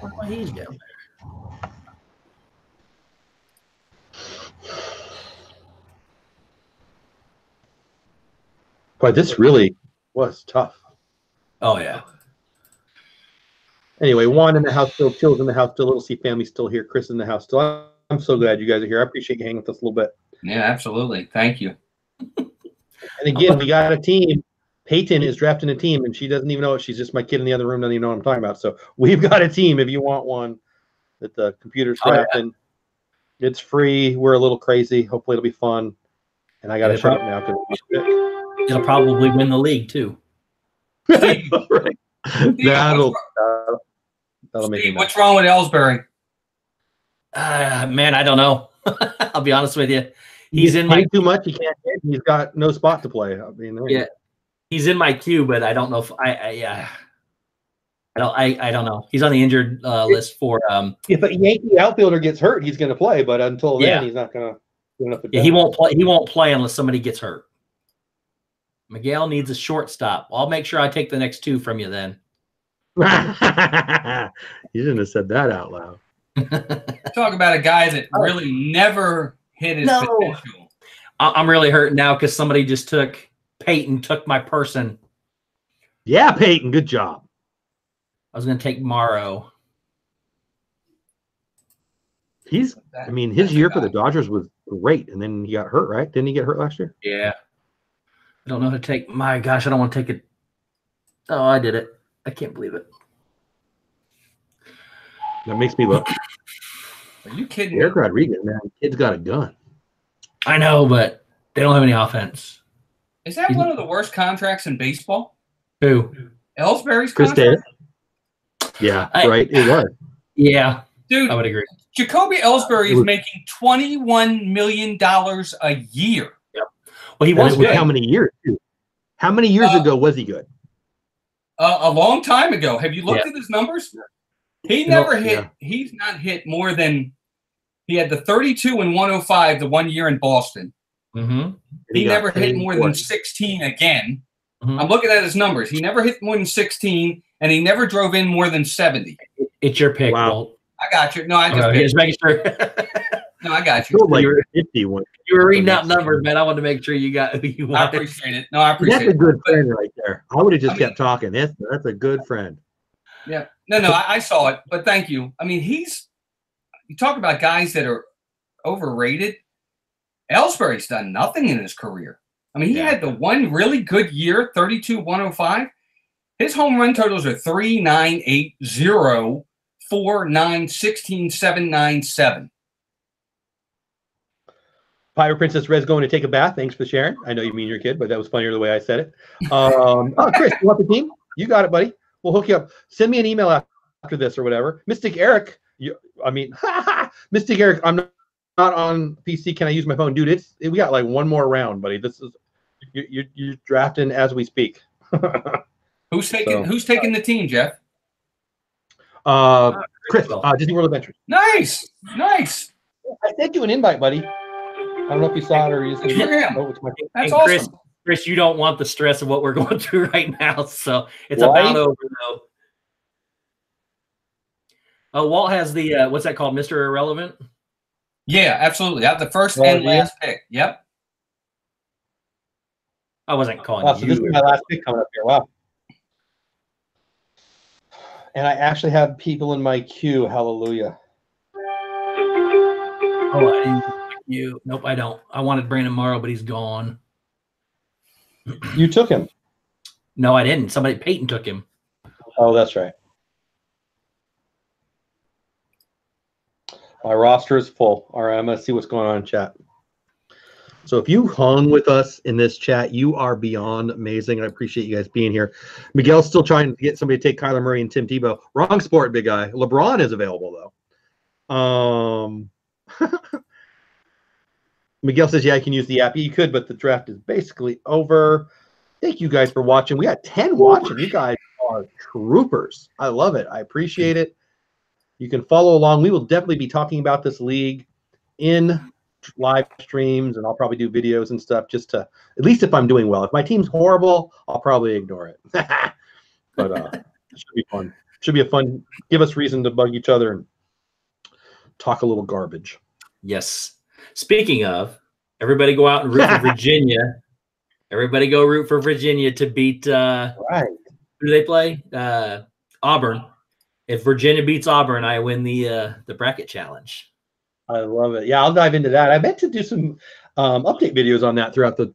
Why he's down there? But this really was tough. Oh yeah. Anyway, Juan in the house still, Chill's in the house still, Little C family still here, Chris in the house still. I'm so glad you guys are here. I appreciate you hanging with us a little bit. Yeah, absolutely. Thank you. And again, we got a team. Peyton is drafting a team, and she doesn't even know it. She's just my kid in the other room, doesn't even know what I'm talking about. So we've got a team if you want one that the computer's drafting. Yeah. It's free. We're a little crazy. Hopefully it'll be fun. And I got a shot now. It'll probably win the league too. Steve, right. That'll make Steve, me what's wrong with Ellsbury? Man, I don't know. I'll be honest with you. He's in my too much. He can't hit. He's got no spot to play. I mean, yeah, he's in my queue, but I don't know if I don't know. He's on the injured list for. If a Yankee outfielder gets hurt, he's going to play. But until then, he's not going to. Yeah, he won't play. He won't play unless somebody gets hurt. Miguel needs a shortstop. I'll make sure I take the next two from you then. You shouldn't have said that out loud. Talk about a guy that really never hit his potential. I'm really hurting now because somebody just took my person. Yeah, Peyton, good job. I was going to take Morrow. His year for the Dodgers was great, and then he got hurt, right? Didn't he get hurt last year? Yeah. I don't know how to take. My gosh, I don't want to take it. Oh, I did it. I can't believe it. That makes me look. Are you kidding? Eric Rodriguez, man, kid's got a gun. I know, but they don't have any offense. Is that one of the worst contracts in baseball? Who? Ellsbury's Chris contract? Davis? Yeah, right. It was. Yeah, dude, I would agree. Jacoby Ellsbury is making $21 million a year. Yep. Well, he was good. How many years? Too? How many years ago was he good? A long time ago. Have you looked at his numbers? He never hit. Yeah. He's not hit more than he had the 32 and 105 the 1 year in Boston. Mm-hmm. He never hit more than 16 again. Mm-hmm. I'm looking at his numbers. He never hit more than 16, and he never drove in more than 70. It's your pick. Wow. Walt. I got you. No, I just making sure. No, I got you. Like 51. You were reading out numbers, man. I wanted to make sure you got who you wanted. I appreciate it. No, I appreciate it. That's a good friend right there. I would have just kept talking. That's a good friend. Yeah. No, I saw it, but thank you. I mean, you talk about guys that are overrated. Ellsbury's done nothing in his career. I mean, he had the one really good year, 32, 105. His home run totals are 3, 9, 8, 0, 4, 9, 16, 7, 9, 7. Pirate Princess Red's going to take a bath. Thanks for sharing. I know you mean your kid, but that was funnier the way I said it. Chris, you want the team? You got it, buddy. We'll hook you up. Send me an email after this or whatever. Mystic Eric, Mystic Eric, I'm not on PC. Can I use my phone? Dude, we got like one more round, buddy. This is you're drafting as we speak. Who's taking the team, Jeff? Chris, Disney World Adventures. Nice. I sent you an invite, buddy. I don't know if you saw it or you just That's awesome. Chris, you don't want the stress of what we're going through right now, so it's about over though. Oh, Walt has the what's that called, Mr. Irrelevant? Yeah, absolutely. I have the first and last pick. Yep. I wasn't calling you. So this is my last pick coming up here. Wow. And I actually have people in my queue. Hallelujah. Oh, I didn't you. Nope, I don't. I wanted Brandon Morrow, but he's gone. You took him. No, I didn't. Peyton took him. Oh, that's right. My roster is full. All right, I'm going to see what's going on in chat. So if you hung with us in this chat, you are beyond amazing. I appreciate you guys being here. Miguel's still trying to get somebody to take Kyler Murray and Tim Tebow. Wrong sport, big guy. LeBron is available, though. Miguel says, yeah, I can use the app. You could, but the draft is basically over. Thank you guys for watching. We got 10 watching. You guys are troopers. I love it. I appreciate it. You can follow along. We will definitely be talking about this league in live streams, and I'll probably do videos and stuff just to, at least if I'm doing well. If my team's horrible, I'll probably ignore it. But it should be fun. Should be a fun, give us reason to bug each other and talk a little garbage. Yes. Speaking of, everybody go out and root for Virginia. Everybody go root for Virginia to beat right. Who do they play? Auburn. If Virginia beats Auburn, I win the bracket challenge. I love it. Yeah, I'll dive into that. I meant to do some update videos on that throughout the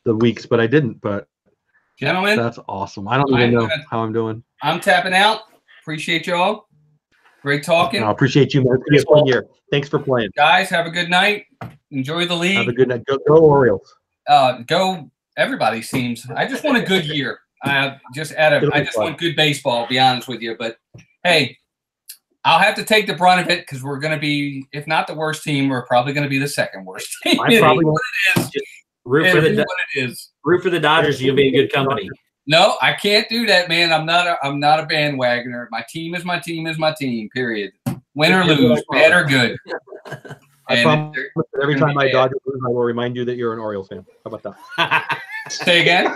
weeks, but I didn't. But gentlemen, that's awesome. I don't even know how I'm doing. I'm tapping out. Appreciate y'all. Great talking. I appreciate you, man. It's been a fun year. Thanks for playing. Guys, have a good night. Enjoy the league. Have a good night. Go Orioles. Go everybody's teams. I just want a good year. I just want good baseball, to be honest with you. But hey, I'll have to take the brunt of it because we're going to be, if not the worst team, we're probably going to be the second worst team. I probably what it is. Root for the Dodgers. You'll be in good company. No, I can't do that, man. I'm not a bandwagoner. My team is my team is my team. Period. Win or lose, bad or good. I promise that every time my Dodgers lose, I will remind you that you're an Orioles fan. How about that? Say again.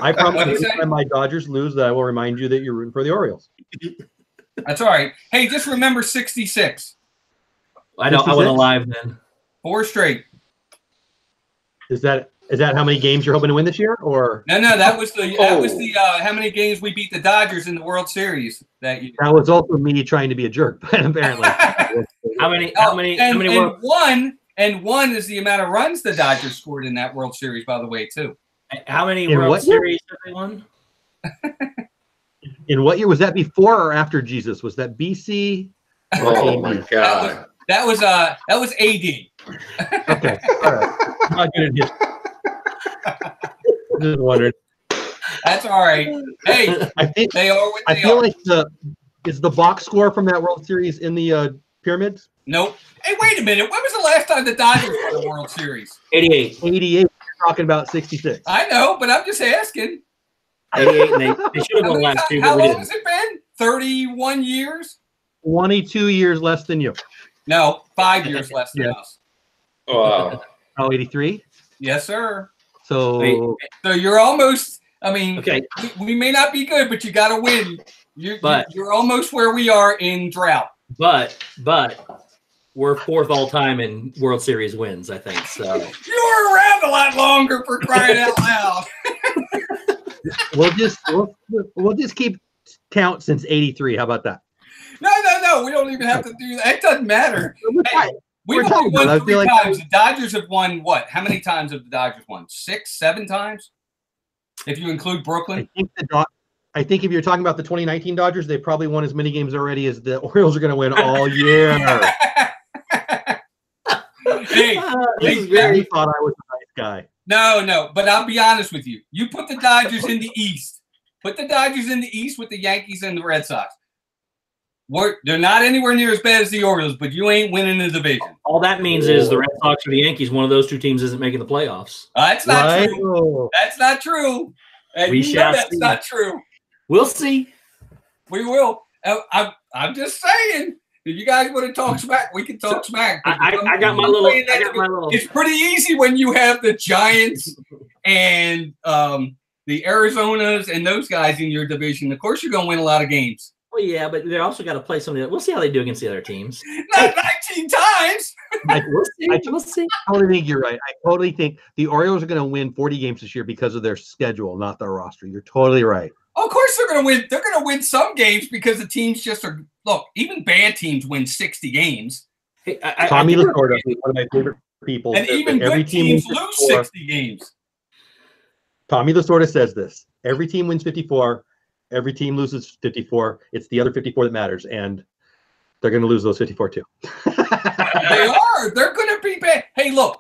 I promise every time my Dodgers lose, that I will remind you that you're rooting for the Orioles. That's all right. Hey, just remember 66. I know. I went alive then. 4 straight. Is that how many games you're hoping to win this year, or no? That was the how many games we beat the Dodgers in the World Series that year. That was also me trying to be a jerk, apparently. How many? One is the amount of runs the Dodgers scored in that World Series, by the way, too. How many World Series have they won? In what year was that? Before or after Jesus? Was that BC? Oh my God! That was AD. Okay, all right. I'm not good at history. Just wondering. That's all right. Hey, I think they are what they feel are. like is the box score from that World Series in the pyramids? Nope. Hey, wait a minute. When was the last time the Dodgers won the World Series? 88. 88. You're talking about 66. I know, but I'm just asking. 88, and they should have won last two. How long has it been? 31 years? 22 years less than you. No, 5 years less than us. Wow. Oh, 83? Yes, sir. So you're almost, I mean, okay. We may not be good, but you got to win. You're almost where we are in drought. But we're 4th all time in World Series wins, I think. So you were around a lot longer, for crying out loud. we'll just keep count since 83. How about that? No. We don't even have to do that. It doesn't matter. Hey, we've only won 3 times. The Dodgers have won what? How many times have the Dodgers won? 6, 7 times? If you include Brooklyn? I think if you're talking about the 2019 Dodgers, they probably won as many games already as the Orioles are going to win all year. Hey, you thought I was a nice guy. No, but I'll be honest with you. You put the Dodgers in the East. Put the Dodgers in the East with the Yankees and the Red Sox. They're not anywhere near as bad as the Orioles, but you ain't winning the division. All that means is the Red Sox or the Yankees, one of those 2 teams isn't making the playoffs. That's not true. That's not true. And we shall see. That's not true. We'll see. We will. I'm just saying. If you guys want to talk smack, we can talk smack. I got my little. It's pretty easy when you have the Giants and the Arizonas and those guys in your division. Of course, you're going to win a lot of games. Well, yeah, but they're also got to play some of the. We'll see how they do against the other teams. Not 19 times. We'll see. I totally think you're right. I totally think the Orioles are going to win 40 games this year because of their schedule, not their roster. You're totally right. Of course they're going to win. They're going to win some games because the teams just are. Look, even bad teams win 60 games. Hey, Tommy Lasorda, one of my favorite people. And even good teams lose 60 games. Tommy Lasorda says this. Every team wins 54. Every team loses 54. It's the other 54 that matters, and they're going to lose those 54 too. They are. They're going to be bad. Hey, look,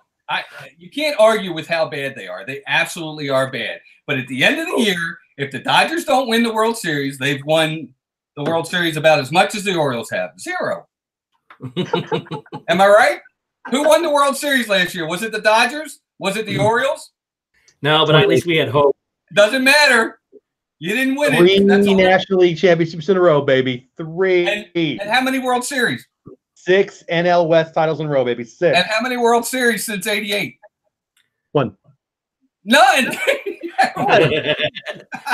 you can't argue with how bad they are. They absolutely are bad. But at the end of the year, if the Dodgers don't win the World Series, they've won the World Series about as much as the Orioles have. 0. Am I right? Who won the World Series last year? Was it the Dodgers? Was it the Orioles? No, but at least we had hope. Doesn't matter. You didn't win 3 it. That's National League championships in a row, baby. 3. And how many World Series? 6 NL West titles in a row, baby. 6. And how many World Series since '88? 1. None.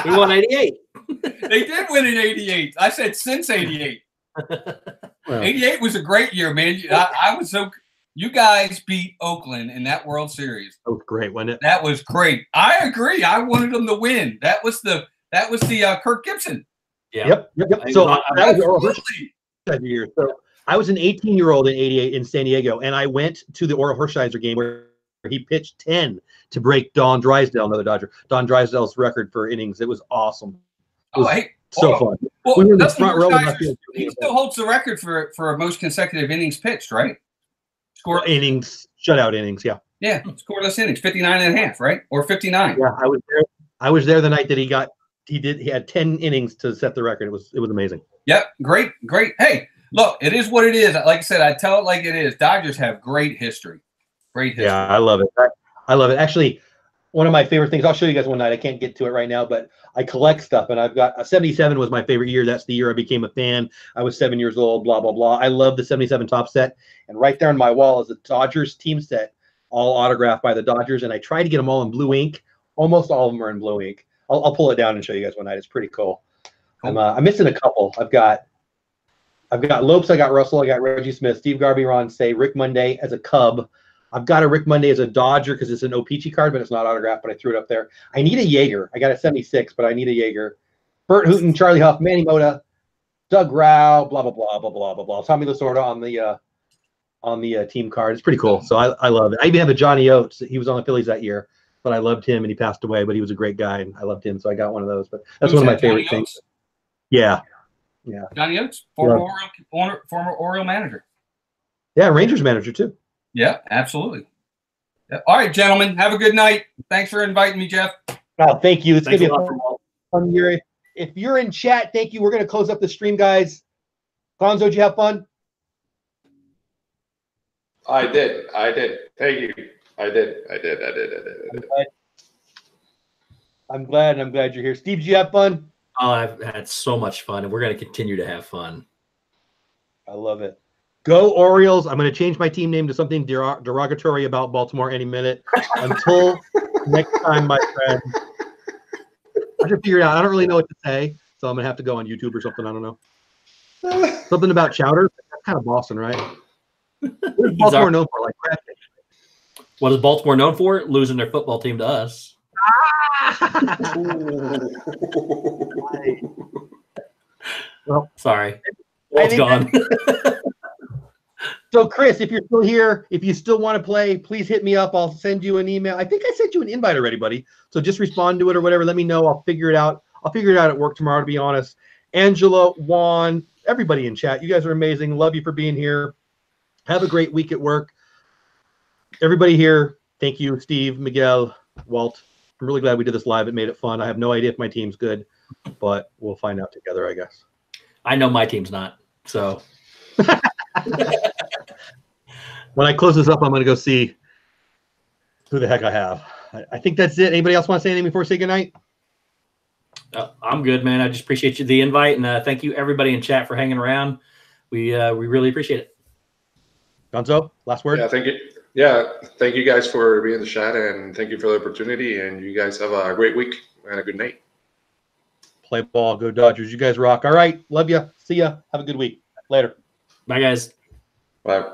We won 88. They did win in '88. I said since '88. Well, '88 was a great year, man. I was so. You guys beat Oakland in that World Series. That was great, wasn't it? That was great. I agree. I wanted them to win. That was the Kirk Gibson. Yeah. Yep. So that was that year. So I was an 18-year-old in '88 in San Diego, and I went to the Orel Hershiser game where he pitched 10 to break Don Drysdale, another Dodger. Don Drysdale's record for innings. It was awesome. It was so fun. Well, we were in the front row. He still holds the record for most consecutive innings pitched, right? Score innings, shutout innings, yeah. Yeah, scoreless innings, 59 and a half, right? Or 59. Yeah, I was there. I was there the night that he had 10 innings to set the record. It was amazing. Yep, great. Hey, look, it is what it is. Like I said, I tell it like it is. Dodgers have great history. Great history. Yeah, I love it. I love it. Actually, one of my favorite things, I'll show you guys one night. I can't get to it right now, but I collect stuff, and I've got 77 was my favorite year. That's the year I became a fan. I was 7 years old, blah, blah, blah. I love the 77 top set. And right there on my wall is the Dodgers team set, all autographed by the Dodgers. And I try to get them all in blue ink. Almost all of them are in blue ink. I'll pull it down and show you guys one night. It's pretty cool. I'm missing a couple. I've got Lopes, I got Russell, I got Reggie Smith, Steve Garvey, Ron Say, Rick Monday as a Cub. I've got a Rick Monday as a Dodger because it's an O-Pee-Chee card, but it's not autographed, but I threw it up there. I need a Yeager. I got a 76, but I need a Yeager. Bert Hooton, Charlie Huff, Manny Mota, Doug Rao, blah, blah, blah, blah, blah, blah, blah. Tommy Lasorda on the team card. It's pretty cool. So I love it. I even have a Johnny Oates. He was on the Phillies that year, but I loved him, and he passed away, but he was a great guy, and I loved him, so I got one of those. But that's one of my favorite things. Yeah. Yeah. Johnny Oates, former Oriole manager. Yeah, Rangers manager, too. Yeah, absolutely. Yeah. All right, gentlemen, have a good night. Thanks for inviting me, Jeff. Oh, thank you. It's going to be a fun year. If you're in chat, thank you. We're going to close up the stream, guys. Gonzo, did you have fun? I did. Thank you. I did. I'm glad you're here. Steve, did you have fun? Oh, I've had so much fun, and we're going to continue to have fun. I love it. Go Orioles. I'm going to change my team name to something derogatory about Baltimore any minute. Until next time, my friend. I should figure it out. I don't really know what to say, so I'm going to have to go on YouTube or something. I don't know. Something about chowder. That's kind of Boston, right? What is Baltimore known for? Like crab cake? What is Baltimore known for? Losing their football team to us. Well, sorry. It's gone. So, Chris, if you're still here, if you still want to play, please hit me up. I'll send you an email. I think I sent you an invite already, buddy. So just respond to it or whatever. Let me know. I'll figure it out. I'll figure it out at work tomorrow, to be honest. Angela, Juan, everybody in chat, you guys are amazing. Love you for being here. Have a great week at work. Everybody here, thank you, Steve, Miguel, Walt. I'm really glad we did this live. It made it fun. I have no idea if my team's good, but we'll find out together, I guess. I know my team's not, so. When I close this up, I'm going to go see who the heck I have. I think that's it. Anybody else want to say anything before we say goodnight? I'm good, man. I just appreciate you the invite, and thank you everybody in chat for hanging around. We really appreciate it. Gonzo, last word. Yeah, thank you. Yeah, thank you guys for being in the chat, and thank you for the opportunity. And you guys have a great week and a good night. Play ball, go Dodgers. You guys rock. All right, love you. See ya. Have a good week. Later. Bye, guys. Bye.